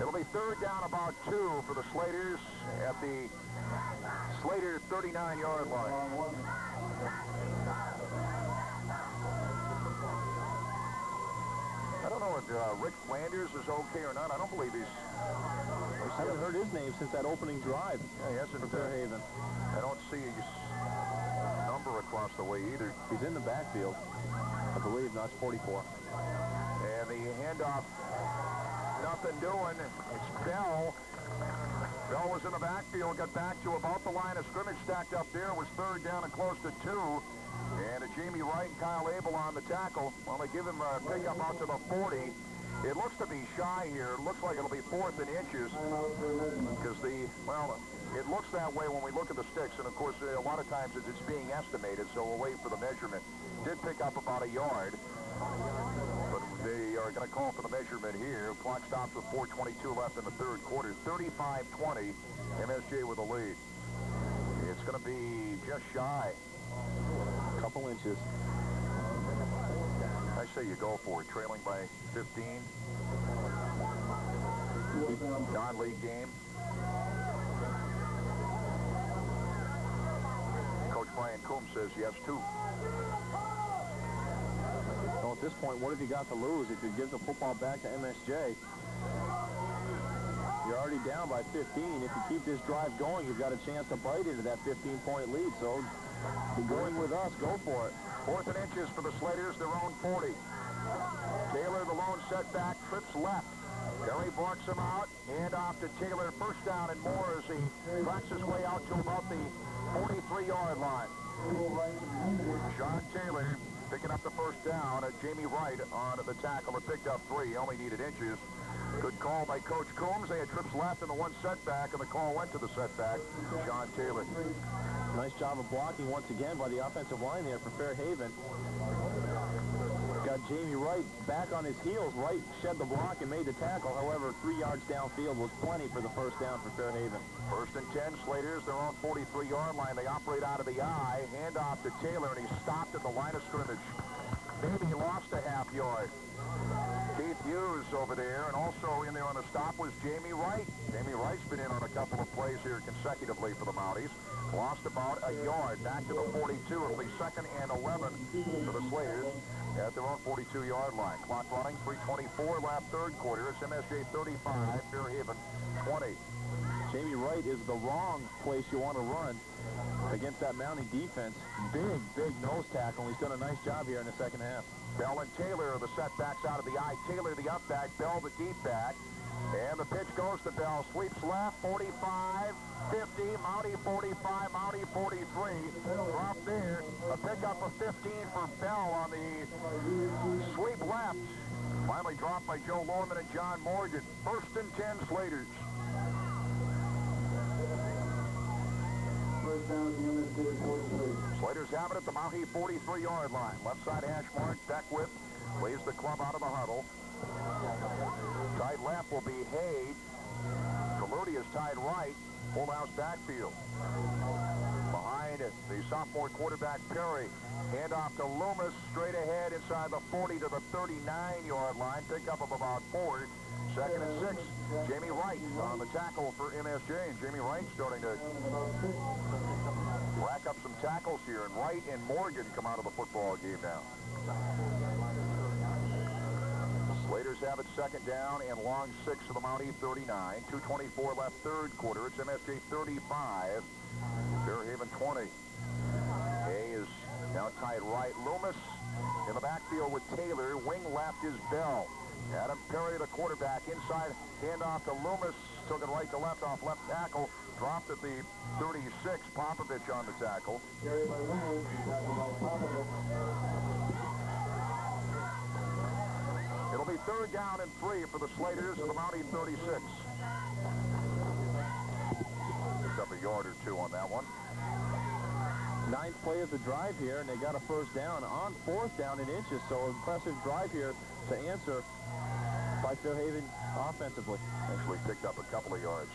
It'll be third down about 2 for the Slaters at the Slater 39-yard line. I don't know if Rick Flanders is okay or not. I don't believe he's... I haven't heard his name since that opening drive. Yeah, he hasn't. For Fairhaven. I don't see his number across the way either. He's in the backfield, I believe. That's 44. And the handoff, nothing doing. It's Bell. Bell was in the backfield, got back to about the line of scrimmage, stacked up there. It was third down and close to 2. And Jamie Wright and Kyle Abel on the tackle. Well, they give him a pickup out to the 40. It looks to be shy here. It looks like it'll be 4th and inches. Because it looks that way when we look at the sticks. And, of course, a lot of times it's being estimated, so we'll wait for the measurement. Did pick up about a yard. But they are going to call for the measurement here. Clock stops with 4:22 left in the third quarter. 35-20, MSJ with a lead. It's going to be just shy. A couple inches. I say you go for it. Trailing by 15. Non-league game. Coach Brian Coombs says yes, 2. Well, at this point, what have you got to lose? If you give the football back to MSJ, you're already down by 15. If you keep this drive going, you've got a chance to bite into that 15-point lead. So, going with us, go for it. 4th and inches for the Slaters, their own 40. Taylor, the lone setback, trips left. Perry barks him out. Hand off to Taylor. First down and more as he tracks his way out to about the 43-yard line. Sean Taylor picking up the first down. Jamie Wright on the tackle and picked up 3. He only needed inches. Good call by Coach Coombs. They had trips left and the one setback, and the call went to the setback. Sean Taylor. Nice job of blocking once again by the offensive line there for Fairhaven. Got Jamie Wright back on his heels. Wright shed the block and made the tackle. However, 3 yards downfield was plenty for the first down for Fairhaven. 1st and 10, Slaters, their own 43-yard line. They operate out of the eye. Hand off to Taylor, and he stopped at the line of scrimmage. Maybe he lost a half yard. Keith Hughes over there, and also in there on the stop was Jamie Wright. Jamie Wright's been in on a couple of plays here consecutively for the Mounties. Lost about a yard back to the 42. It'll be 2nd and 11 for the Slaters at their own 42-yard line. Clock running, 3:24 left, third quarter. It's MSJ 35, Fairhaven 20. Jamie Wright is the wrong place you want to run against that Mountie defense. Big nose tackle. He's done a nice job here in the second half. Bell and Taylor are the setbacks out of the eye. Taylor the up back, Bell the deep back. And the pitch goes to Bell. Sweeps left, 45, 50, Mountie 45, Mountie 43. Drop there. A pickup of 15 for Bell on the sweep left. Finally dropped by Joe Lorman and John Morgan. 1st and 10, Slaters. Slaters have it at the Mountie 43-yard line. Left side hash mark. Beckwith leads the club out of the huddle. Tied left will be Haid. Kaludi is tied right. Full house backfield. Behind it, the sophomore quarterback Perry. Hand off to Loomis. Straight ahead inside the 40 to the 39-yard line. Pickup of about 4. 2nd and 6. Jamie Wright on the tackle for MSJ. And Jamie Wright starting to rack up some tackles here. And Wright and Morgan come out of the football game now. Slaters have it 2nd down and long 6 to the Mountie 39. 2:24 left, third quarter. It's MSJ 35, Fairhaven 20. Hay is now tied right. Loomis in the backfield with Taylor. Wing left is Bell. Adam Perry, the quarterback, inside. Handoff to Loomis. Took it right to left off left tackle. Dropped at the 36. Popovich on the tackle. It'll be 3rd down and 3 for the Slaters and the Mountie 36. Picked up a yard or 2 on that one. ninth play of the drive here, and they got a first down on 4th down in inches. So impressive drive here to answer by Fairhaven offensively. Actually picked up a couple of yards.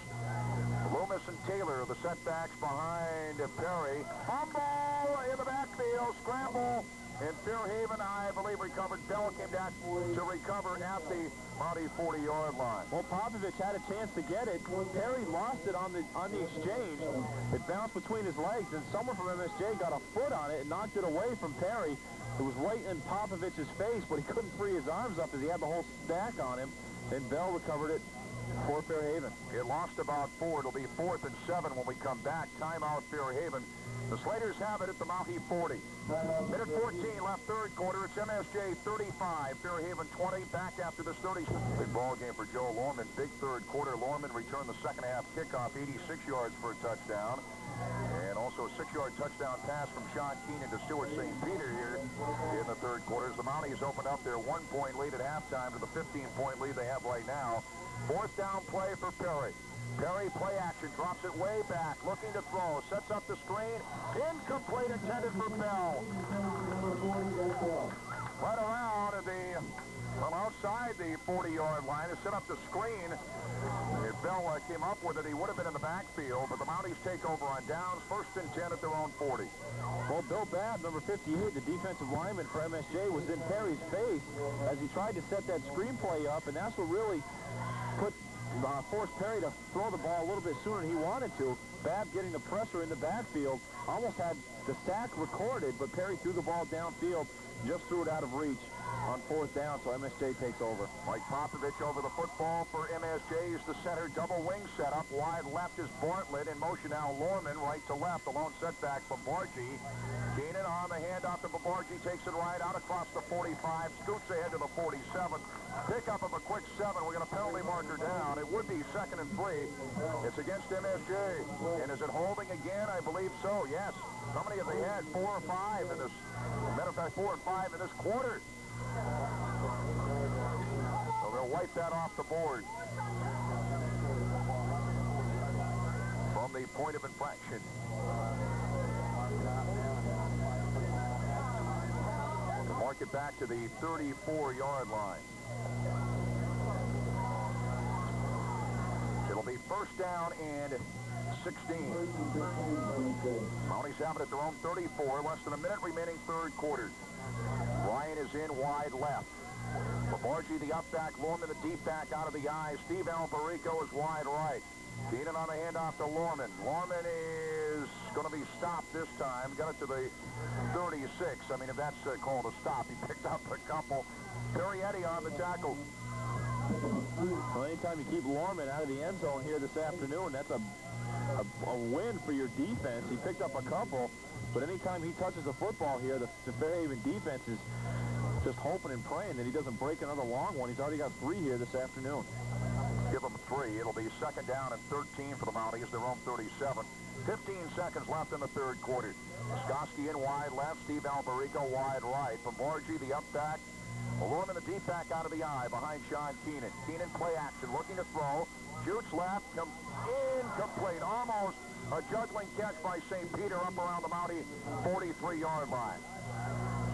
Loomis and Taylor, the setbacks behind Perry. Fumble in the backfield, scramble. And Fairhaven, I believe, recovered. Bell came back to recover at the Mountie 40-yard line. Well, Popovich had a chance to get it. Perry lost it on the exchange. It bounced between his legs, and someone from MSJ got a foot on it and knocked it away from Perry. It was right in Popovich's face, but he couldn't free his arms up as he had the whole stack on him. Then Bell recovered it for Fairhaven. It lost about 4. It'll be 4th and 7 when we come back. Timeout Fairhaven. The Slaters have it at the Mountie 40. Minute 14 left, third quarter. It's MSJ 35, Fairhaven 20. Back after this 30. Big ball game for Joe Lorman. Big third quarter. Lorman returned the second half kickoff, 86 yards for a touchdown. And also a 6-yard touchdown pass from Sean Keenan to Stuart St. Peter here in the third quarter. As the Mounties opened up their 1-point lead at halftime to the 15-point lead they have right now. 4th down play for Perry. Perry, play action, drops it way back, looking to throw, sets up the screen, incomplete, intended for Bell. Right around at the, well, outside the 40-yard line to set up the screen. If Bell came up with it, he would have been in the backfield, but the Mounties take over on downs, 1st and 10 at their own 40. Well, Bill Babb, number 58, the defensive lineman for MSJ, was in Perry's face as he tried to set that screenplay up, and that's what really forced Perry to throw the ball a little bit sooner than he wanted to. Babb getting the pressure in the backfield, almost had the sack recorded, but Perry threw the ball downfield, just threw it out of reach on 4th down, so MSJ takes over. Mike Popovich over the football for MSJ is the center double wing setup. Wide left is Bartlett. In motion now Lorman, right to left. The lone setback for Babargi. Keenan on the handoff to Babargi, takes it right out across the 45, scoots ahead to the 47. Pickup of a quick 7. We're going to penalty marker down. It would be 2nd and 3. It's against MSJ. And is it holding again? I believe so, yes. How many have they had? 4 or 5 in this, matter of fact, 4 or 5 in this quarter. So they'll wipe that off the board. From the point of infraction. To mark it back to the 34-yard line. It'll be 1st down and 16. Mounties have it at their own 34. Less than a minute remaining third quarter. Ryan is in wide left. Babargi the up back, Lorman the deep back out of the eye. Steve Alberico is wide right. Keenan on the handoff to Lorman. Lorman is going to be stopped this time. Got it to the 36. I mean, if that's called a stop, he picked up a couple. Perrietti on the tackle. Well, anytime you keep Lorman out of the end zone here this afternoon, that's a win for your defense. He picked up a couple, but anytime he touches the football here, the Fairhaven defense is just hoping and praying that he doesn't break another long one. He's already got 3 here this afternoon. Give them 3. It'll be 2nd down and 13 for the Mounties, their own 37. 15 seconds left in the third quarter. Skoski in wide left, Steve Alberico wide right. Babargi the up back. Lorman the deep back out of the eye behind Sean Keenan. Keenan play action, looking to throw. Shoots left, incomplete. Almost a juggling catch by St. Peter up around the Mountie 43-yard line.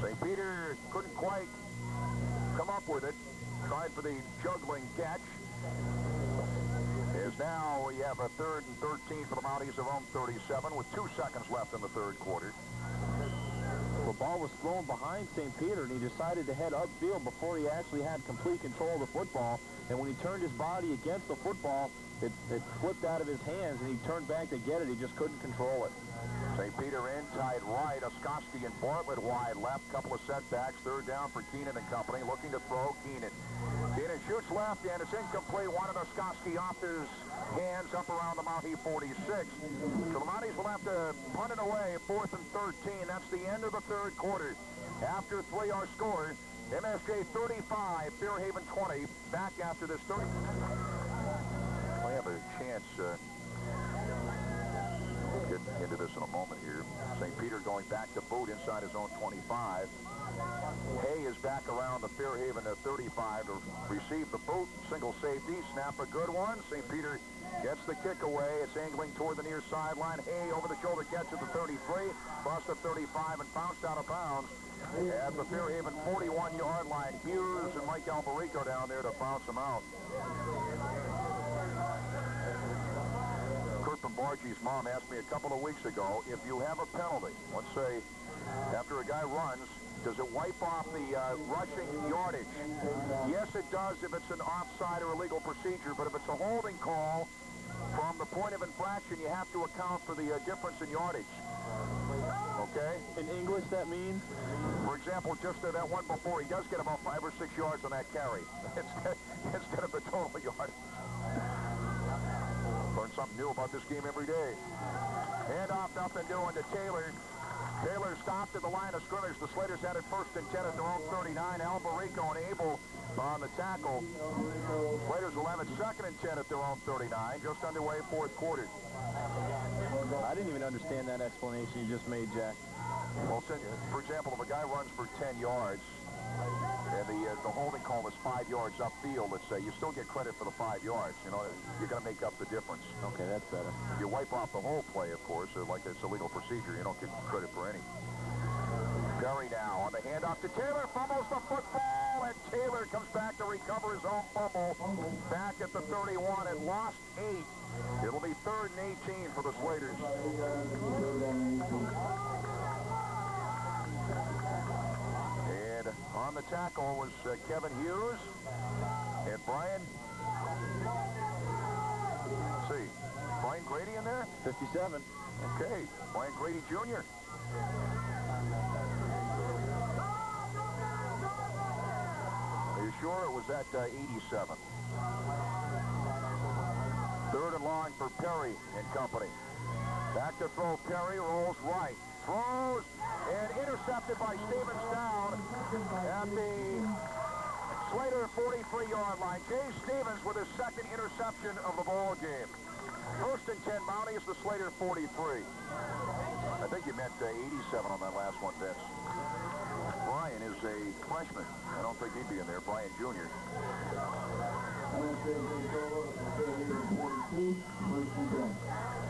St. Peter couldn't quite come up with it. Tried for the juggling catch. Is now we have a 3rd and 13 for the Mounties, their own 37 with 2 seconds left in the third quarter. The ball was thrown behind St. Peter, and he decided to head upfield before he actually had complete control of the football. And when he turned his body against the football, it flipped out of his hands, and he turned back to get it. He just couldn't control it. St. Peter in tight right. Oskoski and Bartlett wide left. Couple of setbacks. 3rd down for Keenan and company. Looking to throw. Keenan shoots left, and it's incomplete. Wanted Oskoski off his hands up around the Mountie 46. So the Mounties will have to punt it away. 4th and 13. That's the end of the third quarter. After 3 are scored. MSJ 35, Fairhaven 20. Back after this 30. We have a chance. get into this in a moment here. St. Peter going back to boot inside his own 25. Hay is back around the Fairhaven at 35 to receive the boot. Single safety, snap a good one. St. Peter gets the kick away. It's angling toward the near sideline. Hay over the shoulder catch at the 33, crossed the 35 and bounced out of bounds at the Fairhaven 41-yard line. Hughes and Mike Alberico down there to bounce him out. Kurt Bombargi's mom asked me a couple of weeks ago, if you have a penalty, let's say after a guy runs, does it wipe off the rushing yardage? Yes, it does if it's an offside or illegal procedure, but if it's a holding call from the point of infraction, you have to account for the difference in yardage. Okay? In English, that means? For example, just that one before, he does get about 5 or 6 yards on that carry instead of the total yardage. Learn something new about this game every day. Handoff, nothing doing to Taylor. Taylor stopped at the line of scrimmage. The Slaters had it 1st and 10 at their own 39. Alberico and Abel on the tackle. Slaters will have it 2nd and 10 at their own 39. Just underway 4th quarter. I didn't even understand that explanation you just made, Jack. Well, for example, if a guy runs for 10 yards and the holding call is 5 yards upfield, let's say, you still get credit for the 5 yards. You know, you're going to make up the difference. Okay, that's better. You wipe off the whole play, of course, like it's a legal procedure. You don't get credit for any. Perry now on the handoff to Taylor, fumbles the football, and Taylor comes back to recover his own fumble. Back at the 31 and lost 8. It'll be 3rd and 18 for the Slaters. And on the tackle was Kevin Hughes and Brian. Let's see, Brian Grady in there? 57. Okay, Brian Grady Jr. Are you sure it was at 87? 3rd and long for Perry and company. Back to throw. Perry rolls right. Throws and intercepted by Stevens down at the Slater 43-yard line. Jay Stevens with his 2nd interception of the ball game. 1st and 10 Mounties, the Slater 43. I think you meant 87 on that last one, Vince. Brian is a freshman. I don't think he'd be in there. Brian Jr.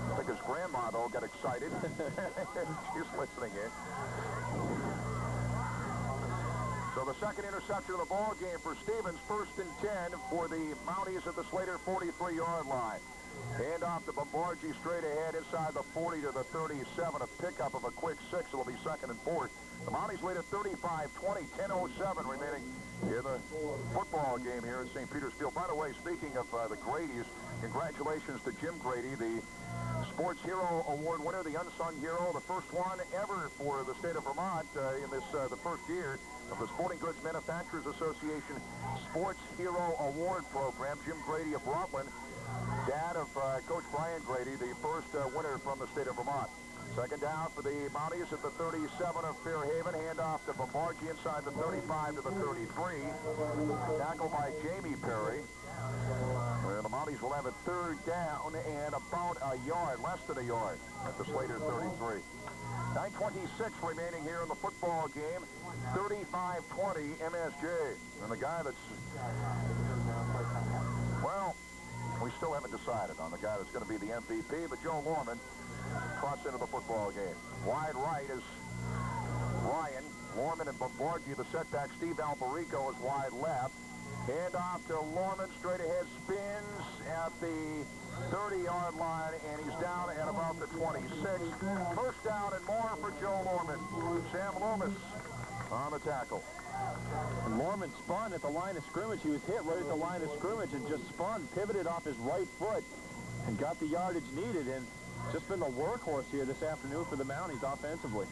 I think his grandma, though, got excited. She's listening in. So the 2nd interception of the ball game for Stevens. 1st and 10 for the Mounties at the Slater 43-yard line. Hand off to Bombargi straight ahead inside the 40 to the 37. A pickup of a quick 6. It'll be 2nd and 4. The Mounties lead at 35-20, 10:07 remaining in the football game here at St. Peter's Field. By the way, speaking of the Gradys, congratulations to Jim Grady, the Sports Hero Award winner, the unsung hero, the first one ever for the state of Vermont in this the first year of the Sporting Goods Manufacturers Association Sports Hero Award program. Jim Grady of Rutland, dad of Coach Brian Grady, the first winner from the state of Vermont. 2nd down for the Mounties at the 37 of Fairhaven. Handoff to Bombargi inside the 35 to the 33. Tackled by Jamie Perry. Where the Mounties will have a 3rd down and about a yard, less than a yard, at the Slater 33. 9:26 remaining here in the football game. 35-20 MSJ. And the guy that's, well, we still haven't decided on the guy that's going to be the MVP, but Joe Lorman crossed into the football game. Wide right is Ryan. Lorman and Bombargi the setback. Steve Alberico is wide left. Hand off to Lorman, straight ahead, spins at the 30-yard line, and he's down at about the 26. 1st down and more for Joe Lorman. Sam Loomis on the tackle. And Lorman spun at the line of scrimmage. He was hit right at the line of scrimmage and just spun, pivoted off his right foot, and got the yardage needed, and just been the workhorse here this afternoon for the Mounties offensively.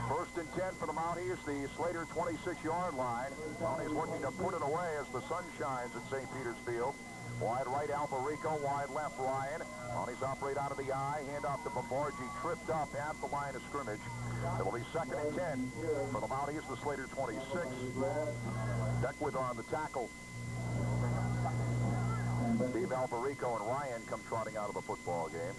1st and 10 for the Mounties, the Slater 26-yard line. Mounties looking to put it away as the sun shines at St. Peter's Field. Wide right, Alberico. Wide left, Ryan. Mounties operate out of the eye. Hand off to Bombargi. Tripped up at the line of scrimmage. It'll be 2nd and 10 for the Mounties, the Slater 26. Beckwith on the tackle. Steve Alberico and Ryan come trotting out of the football game.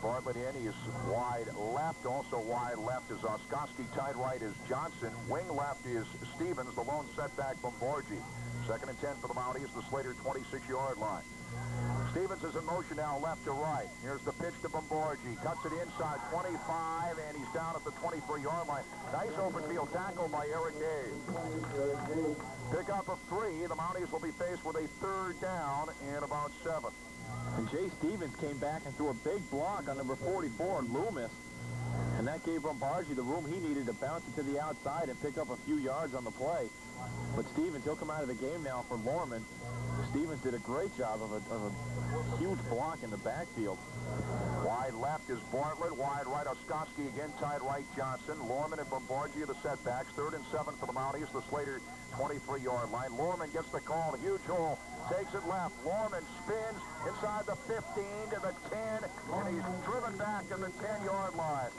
Bartlett in. He's wide left. Also wide left is Oskoski. Tight right is Johnson. Wing left is Stevens. The lone setback from Borgi. 2nd and 10 for the Mounties. The Slater 26-yard line. Stevens is in motion now left to right. Here's the pitch to Bomborgi. Cuts it inside 25, and he's down at the 23-yard line. Nice open field tackle by Eric Hayes. Pickup of 3. The Mounties will be faced with a 3rd down and about 7. And Jay Stevens came back and threw a big block on number 44, Loomis. And that gave Bombargi the room he needed to bounce it to the outside and pick up a few yards on the play. But Stevens, he'll come out of the game now for Lorman. Stevens did a great job of a huge block in the backfield. Wide left is Bartlett. Wide right, Oskoski again. Tight right, Johnson. Lorman and Bombargi are the setbacks. 3rd and 7 for the Mounties. The Slater 23-yard line. Lorman gets the call. Huge hole. Takes it left. Lorman spins inside the 15 to the 10, and he's driven back at the 10-yard line.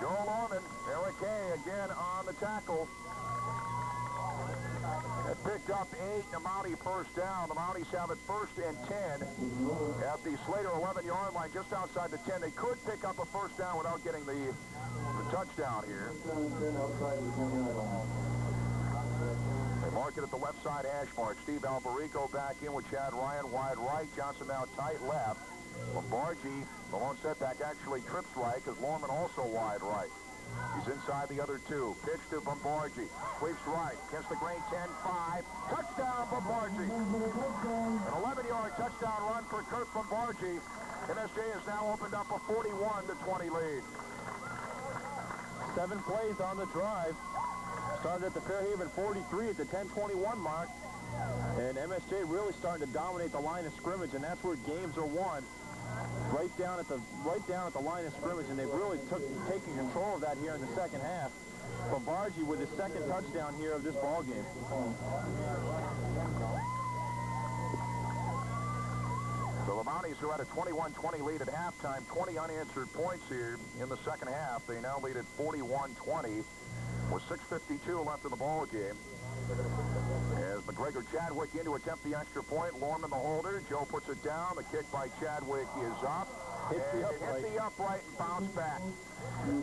Joe Lorman, Eric Hay again on the tackle. It picked up 8, the Mountie first down. The Mounties have it 1st and 10 at the Slater 11-yard line, just outside the 10. They could pick up a first down without getting the touchdown here. They mark it at the left side hash mark. Steve Alberico back in with Chad Ryan wide right. Johnson now tight left. Bombargi, the lone setback, actually trips right because Lorman also wide right. He's inside the other 2. Pitch to Bombargi. Sweeps right. Against the grain 10-5. Touchdown, Bombargi. An 11-yard touchdown run for Kurt Bombargi. MSJ has now opened up a 41-20 lead. 7 plays on the drive. Started at the Fairhaven 43 at the 10:21 mark. And MSJ really starting to dominate the line of scrimmage, and that's where games are won. Right down at the line of scrimmage, and they've really taken control of that here in the second half. Bombargi with his 2nd touchdown here of this ball game. So the Mounties, who had a 21-20 lead at halftime, 20 unanswered points here in the second half. They now lead at 41-20 with 6:52 left in the ball game. As McGregor Chadwick in to attempt the extra point. Lorman the holder. Joe puts it down. The kick by Chadwick is up. Hit the upright and bounced back.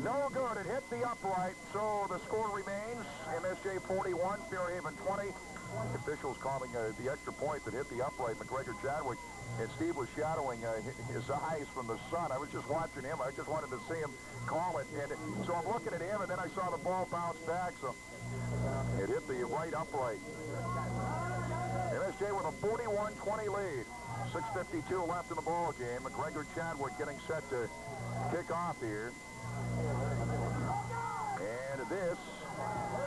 No good. It hit the upright. So the score remains MSJ 41, Fairhaven 20. The officials calling the extra point that hit the upright. McGregor Chadwick, and Steve was shadowing his eyes from the sun. I was just watching him. I just wanted to see him call it. And so I'm looking at him, and then I saw the ball bounce back. So it hit the right upright. MSJ with a 41-20 lead. 6:52 left in the ball game. McGregor Chadwick getting set to kick off here. And this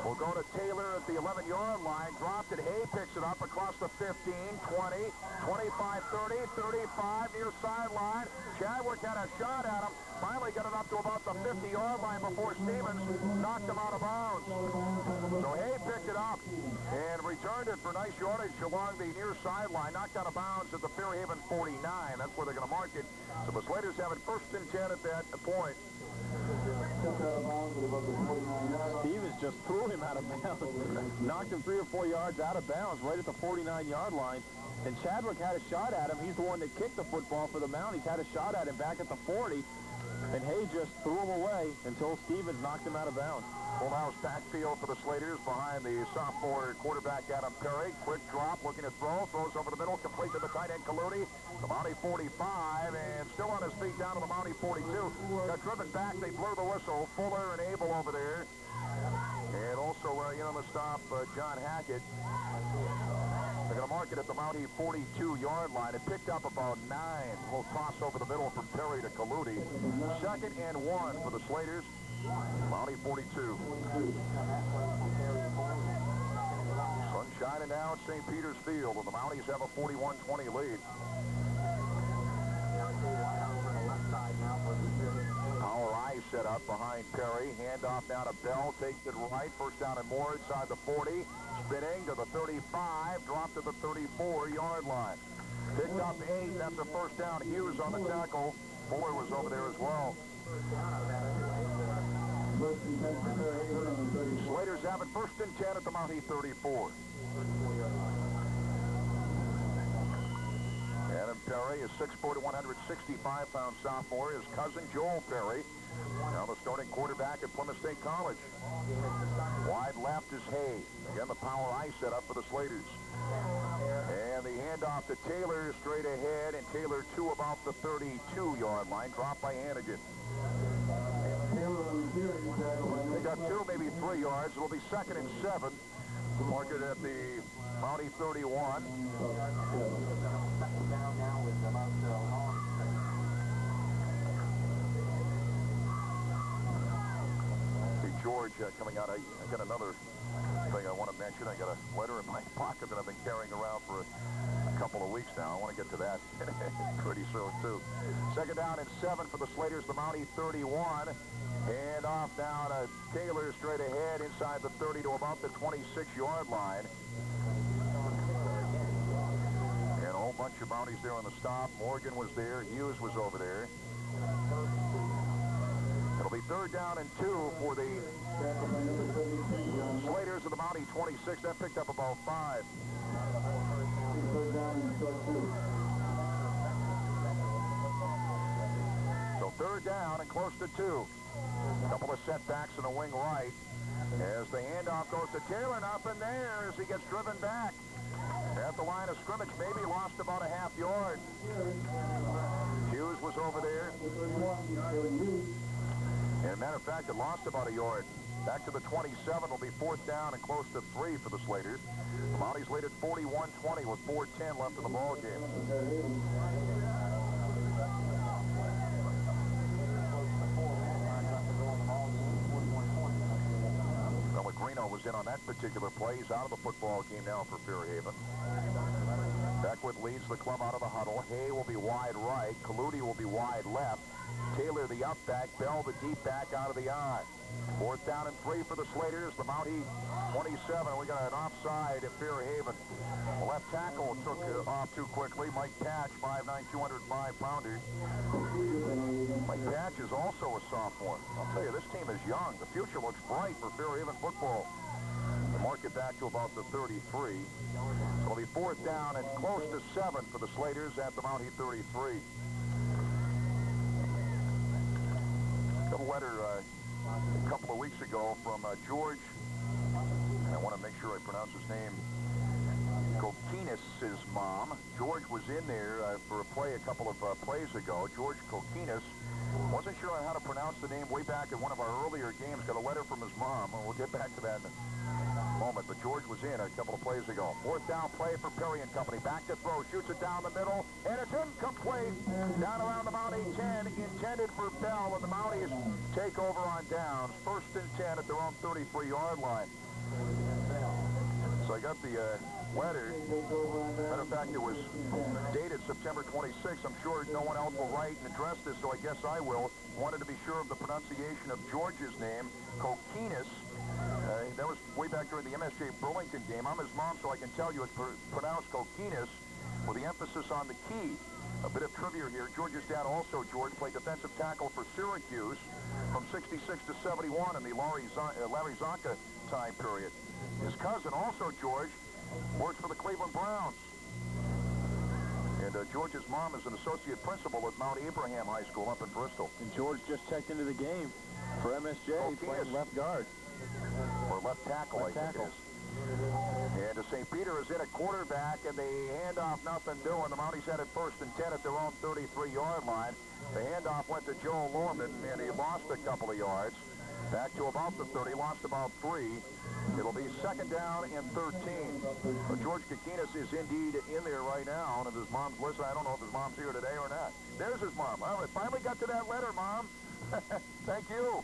will go to Taylor at the 11-yard line. Dropped it. Hay picks it up across the 15, 20, 25, 30, 35 near sideline. Chadwick had a shot at him. Finally got it up to about the 50-yard line before Stevens knocked him out of bounds. So Hay picked it up and returned it for nice yardage along the near sideline. Knocked out of bounds at the Fairhaven 49. That's where they're going to mark it. So the Slaters have it 1st and 10 at that point. Stevens just threw him out of bounds. Knocked him 3 or 4 yards out of bounds right at the 49-yard line. And Chadwick had a shot at him. He's the one that kicked the football for the Mounties. Had a shot at him back at the 40. And Hay just threw him away until Stevens knocked him out of bounds. Full house backfield for the Slaters behind the sophomore quarterback Adam Perry. Quick drop, looking to throw. Throws over the middle, complete to the tight end Kaludi. The Mountie 45, and still on his feet down to the Mountie 42. Got driven back, they blew the whistle. Fuller and Abel over there. And also in on the stop, John Hackett. They're going to mark it at the Mountie 42-yard line. It picked up about 9. A little toss over the middle from Perry to Kaludi. 2nd and 1 for the Slaters. Mountie 42. Sun shining now at St. Peter's Field, and the Mounties have a 41-20 lead. Our eye set up behind Perry. Handoff now to Bell. Takes it right. 1st down and more inside the 40. Spinning to the 35. Dropped to the 34-yard line. Picked up 8. That's a 1st down. Hughes on the tackle. Fuller was over there as well. Slaters have it 1st and 10 at the Mountie 34. Adam Perry, a 6'4" to 165-pound sophomore. His cousin, Joel Perry, now the starting quarterback at Plymouth State College. Wide left is Hay. Again, the power I set up for the Slaters. And the handoff to Taylor straight ahead, and Taylor to about the 32-yard line, dropped by Hannigan. They got 2, maybe 3 yards. It'll be 2nd and 7. Mark it at the Mountie 31. See George coming out. I got another thing I want to mention. I got a letter in my pocket that I've been carrying around for a couple of weeks now. I want to get to that pretty soon, too. 2nd down and 7 for the Slaters, the Mountie 31. And off down to Taylor straight ahead inside the 30 to about the 26-yard line. And a whole bunch of Mounties there on the stop. Morgan was there. Hughes was over there. It'll be 3rd down and 2 for the Slaters of the Mountie 26. That picked up about 5. So 3rd down and close to 2. A couple of setbacks in the wing right as the handoff goes to Taylor, and up in there as he gets driven back at the line of scrimmage. Maybe lost about a half yard. Hughes was over there. And matter of fact, it lost about a yard. Back to the 27 will be 4th down and close to 3 for the Slaters. The Mounties lead at 41-20 with 4:10 left in the ball game. Pellegrino was in on that particular play. He's out of the football game now for Fairhaven. Beckwith leads the club out of the huddle. Hay will be wide right. Kaludi will be wide left. Taylor the up back. Bell the deep back out of the I. 4th down and 3 for the Slaters. The Mountie 27. We got an offside at Fairhaven. The left tackle took off too quickly. Mike Patch, 5'9", 205-pounder. Mike Patch is also a sophomore. I'll tell you, this team is young. The future looks bright for Fairhaven football. They mark it back to about the 33. So it'll be 4th down and close to 7 for the Slaters at the Mountie 33. Got a letter a couple of weeks ago from George. I want to make sure I pronounce his name. Kokinis' mom. George was in there for a play a couple of plays ago. George Kokinis. Wasn't sure on how to pronounce the name way back in one of our earlier games. Got a letter from his mom, and we'll get back to that in a moment. But George was in a couple of plays ago. 4th down play for Perry and company. Back to throw. Shoots it down the middle, and it's incomplete. Down around the Mountie 10. Intended for Bell, and the Mounties take over on downs. 1st and 10 at their own 33-yard line. So I got the letter. Matter of fact, it was dated September 26th. I'm sure no one else will write and address this, so I guess I will. Wanted to be sure of the pronunciation of George's name, Kokinis. That was way back during the MSJ Burlington game. I'm his mom, so I can tell you it's pronounced Kokinis with the emphasis on the key. A bit of trivia here. George's dad also, George, played defensive tackle for Syracuse from 66 to 71 in the Larry Zonka time period. His cousin, also George, works for the Cleveland Browns. And George's mom is an associate principal at Mount Abraham High School up in Bristol. And George just checked into the game for MSJ. He's playing left guard. Or left tackle, I think it is. And St. Peter is in at quarterback, and the handoff, nothing doing. The Mounties had it 1st and 10 at their own 33-yard line. The handoff went to Joe Lorman, and he lost a couple of yards. Back to about the 30, lost about 3. It'll be 2nd down and 13. But George Kokinis is indeed in there right now, and if his mom's listening, I don't know if his mom's here today or not. There's his mom. All right, finally got to that letter, Mom. Thank you.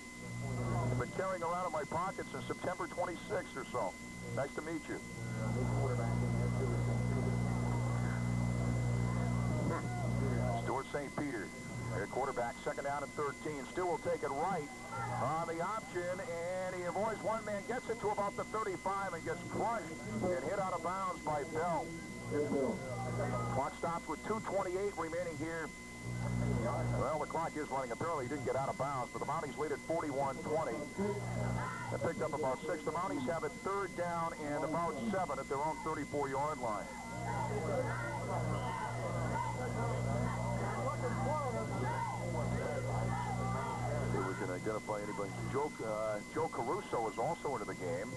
I've been carrying around in my pocket since September 26th or so. Nice to meet you. Stuart St. Peter, their quarterback, 2nd down and 13. Still will take it right on the option, and he avoids one man, gets it to about the 35, and gets crushed and hit out of bounds by Bell. Clock stops with 2:28 remaining here. Well, the clock is running. Apparently, he didn't get out of bounds, but the Mounties lead at 41-20. They picked up about 6. The Mounties have it 3rd down and about 7 at their own 34-yard line. identify anybody. Joe Caruso is also into the game.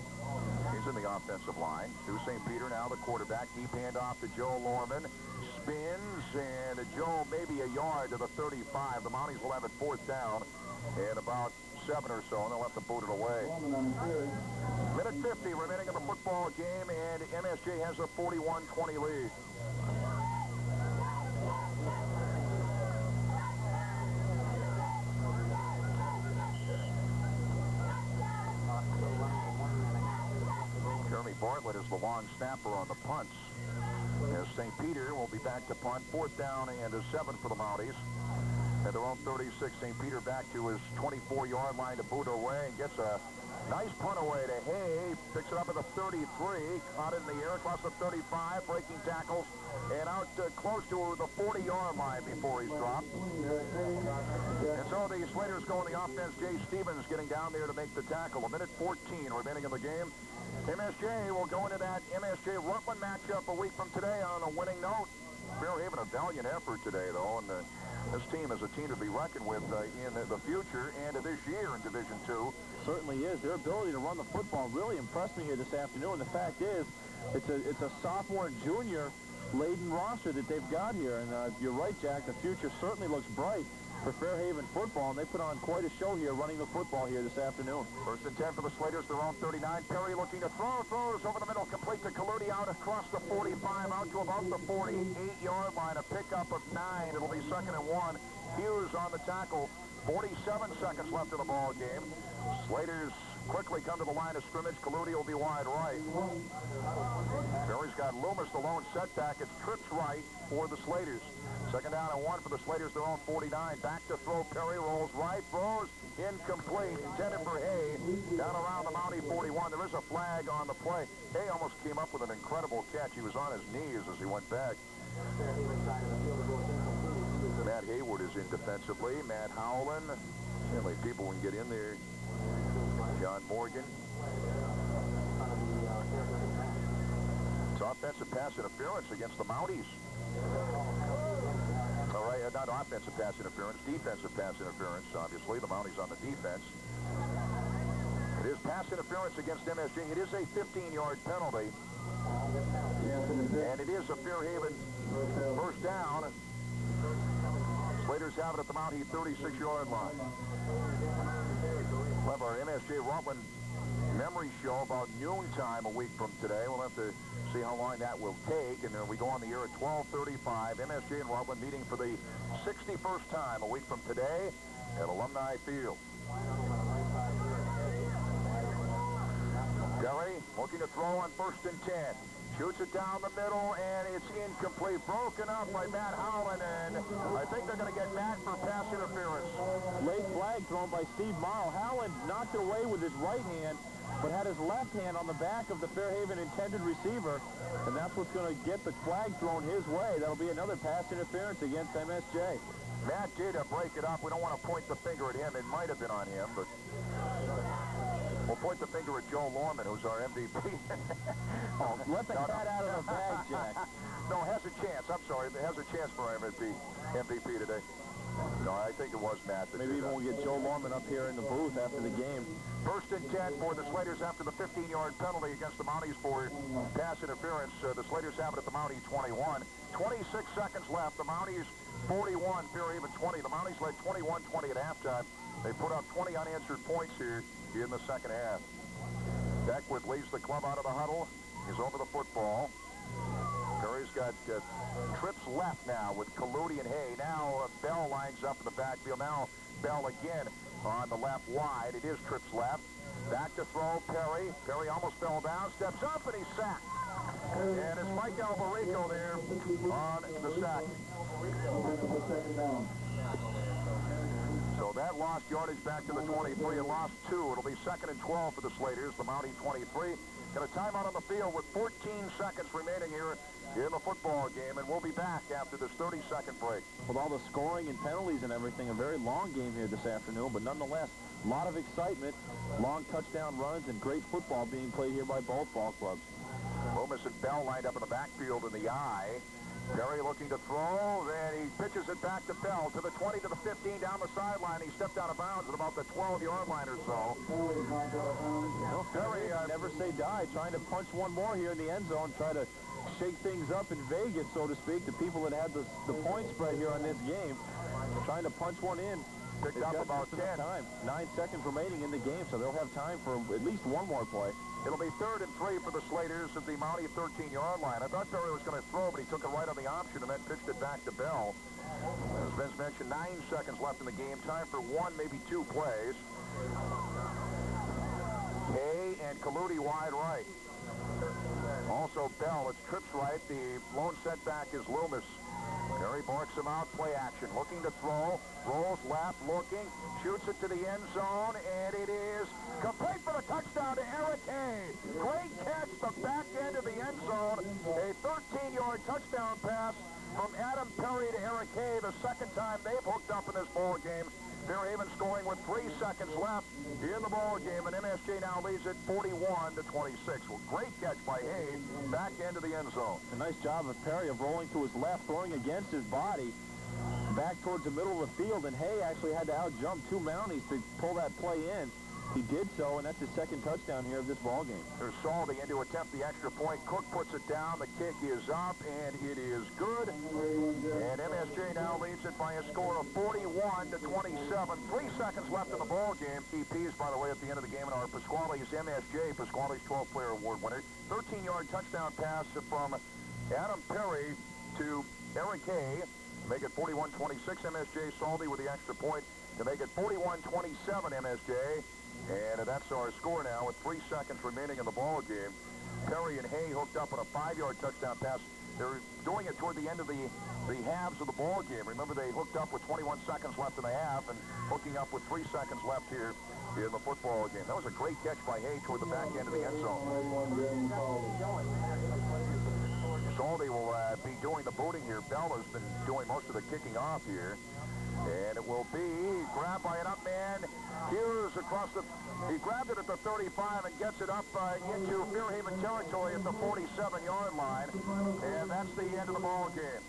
He's in the offensive line. New St. Peter now the quarterback. Deep handoff to Joe Lorman. Spins, and Joe maybe a yard to the 35. The Mounties will have it 4th down and about 7 or so, and they'll have to boot it away. Minute 50 remaining in the football game, and MSJ has a 41-20 lead. Jeremy Bartlett is the long snapper on the punts. As St. Peter will be back to punt. 4th down and a 7 for the Mounties. At their own 36, St. Peter back to his 24-yard line to boot away and gets a nice punt away to Hay. Picks it up at the 33. Caught in the air across the 35. Breaking tackles and out close to the 40-yard line before he's dropped. And so the Slaters go on the offense. Jay Stevens getting down there to make the tackle. A minute 14 remaining in the game. MSJ will go into that MSJ Rutland matchup a week from today on a winning note. Fairhaven a valiant effort today, though, and this team is a team to be reckoned with in the future and this year in Division II. Certainly is. Their ability to run the football really impressed me here this afternoon. The fact is, it's a sophomore and junior laden roster that they've got here, and you're right, Jack. The future certainly looks bright for Fairhaven football, and they put on quite a show here running the football here this afternoon. 1st and 10 for the Slaters, their own 39. Perry looking to throws over the middle, complete to Kaludi out across the 45, out to about the 48-yard line, a pickup of 9. It'll be 2nd and 1. Hughes on the tackle. 47 seconds left in the ball game. Slaters quickly come to the line of scrimmage. Kaludi will be wide right. Perry's got Loomis, the lone setback. It's trips right for the Slaters. 2nd down and 1 for the Slaters, their own 49. Back to throw. Perry rolls right, throws incomplete. Intended for Hay. Down around the Mountie 41. There is a flag on the play. Hay almost came up with an incredible catch. He was on his knees as he went back. Matt Hayward is in defensively. Matt Howland. Certainly people can get in there. John Morgan. It's offensive pass interference against the Mounties. All right, not offensive pass interference, defensive pass interference, obviously. The Mounties on the defense. It is pass interference against MSJ. It is a 15-yard penalty. And it is a Fairhaven 1st down. Slaters have it at the Mountie 36-yard line. We'll have our MSJ Rutland memory show about noontime a week from today. We'll have to see how long that will take. And then we go on the air at 12:35. MSJ and Rutland meeting for the 61st time a week from today at Alumni Field. Perry looking to throw on 1st and 10. Shoots it down the middle, and it's incomplete. Broken up by Matt Howland, and I think they're going to get Matt for pass interference. Late flag thrown by Steve Morrow. Howland knocked it away with his right hand, but had his left hand on the back of the Fairhaven intended receiver, and that's what's going to get the flag thrown his way. That'll be another pass interference against MSJ. Matt did break it up. We don't want to point the finger at him. It might have been on him, but we'll point the finger at Joe Lorman, who's our MVP. Oh, let the cat out of the bag, Jack. No, has a chance. I'm sorry. It has a chance for our MVP today. No, I think it was Matt. Maybe even we'll get Joe Lorman up here in the booth after the game. 1st and 10 for the Slaters after the 15-yard penalty against the Mounties for pass interference. The Slaters have it at the Mountie 21. 26 seconds left. The Mounties 41, Fairhaven 20. The Mounties led 21-20 at halftime. They put up 20 unanswered points here in the 2nd half. Beckwith leads the club out of the huddle. He's over the football. Perry's got trips left now with Kaludi and Hay. Now Bell lines up in the backfield. Now Bell again on the left wide. It is trips left. Back to throw, Perry. Perry almost fell down, steps up, and he's sacked. And it's Mike Alberico there on the sack. So that lost yardage back to the 23 and lost 2. It'll be 2nd and 12 for the Slaters, the Mountie 23. Got a timeout on the field with 14 seconds remaining here in the football game, and we'll be back after this 30-second break. With all the scoring and penalties and everything, a very long game here this afternoon, but nonetheless, a lot of excitement, long touchdown runs, and great football being played here by both ball clubs. Loomis and Bell lined up in the backfield in the I. Perry looking to throw, then he pitches it back to Bell, to the 20, to the 15, down the sideline. He stepped out of bounds at about the 12-yard line or so. Perry, never say die, trying to punch one more here in the end zone, try to shake things up in Vegas, so to speak. The people that had the point spread here on this game, trying to punch one in. Picked up about 10. Time. 9 seconds remaining in the game, so they'll have time for at least one more play. It'll be 3rd and 3 for the Slaters at the Mountie 13-yard line. I thought Perry was going to throw, but he took it right on the option and then pitched it back to Bell. As Vince mentioned, 9 seconds left in the game. Time for 1, maybe 2 plays. Hay and Kaludi wide right. Also Bell, it's trips right. The lone setback is Loomis. Perry barks him out, play action, looking to throw, rolls left, looking, shoots it to the end zone, and it is complete for the touchdown to Eric Hay. Great catch, the back end of the end zone, a 13-yard touchdown pass from Adam Perry to Eric Hay, the second time they've hooked up in this ball game. Fairhaven scoring with 3 seconds left in the ball game, and MSJ now leads it 41-26. Well, great catch by Hay, back end of the end zone. A nice job of Perry of rolling to his left, throwing against his body, back towards the middle of the field, and Hay actually had to out-jump 2 Mounties to pull that play in. He did so, and that's his second touchdown here of this ball game. There's Saldi in to attempt the extra point. Cook puts it down. The kick is up, and it is good. And MSJ now leads it by a score of 41-27. 3 seconds left in the ball game. TPs, by the way, at the end of the game, and our Pasquale's MSJ, Pasquale's 12th Player Award winner. 13-yard touchdown pass from Adam Perry to Eric Hay to make it 41-26. MSJ. Saldi with the extra point to make it 41-27 MSJ. And that's our score now with 3 seconds remaining in the ball game. Perry and Hay hooked up on a 5-yard touchdown pass. They're doing it toward the end of the halves of the ball game. Remember, they hooked up with 21 seconds left in the half and hooking up with 3 seconds left here in the football game. That was a great catch by Hay toward the back end of the end zone. Saldi will be doing the booting here. Bell has been doing most of the kicking off here. And it will be grabbed by an up man. Hughes across the... He grabbed it at the 35 and gets it up into Fairhaven territory at the 47-yard line. And that's the end of the ball game.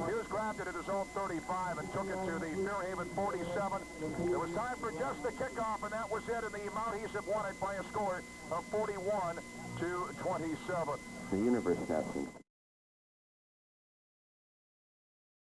Hughes grabbed it at his own 35 and took it to the Fairhaven 47. It was time for just the kickoff, and that was it. And the Mounties have won it by a score of 41-27. The universe, Captain.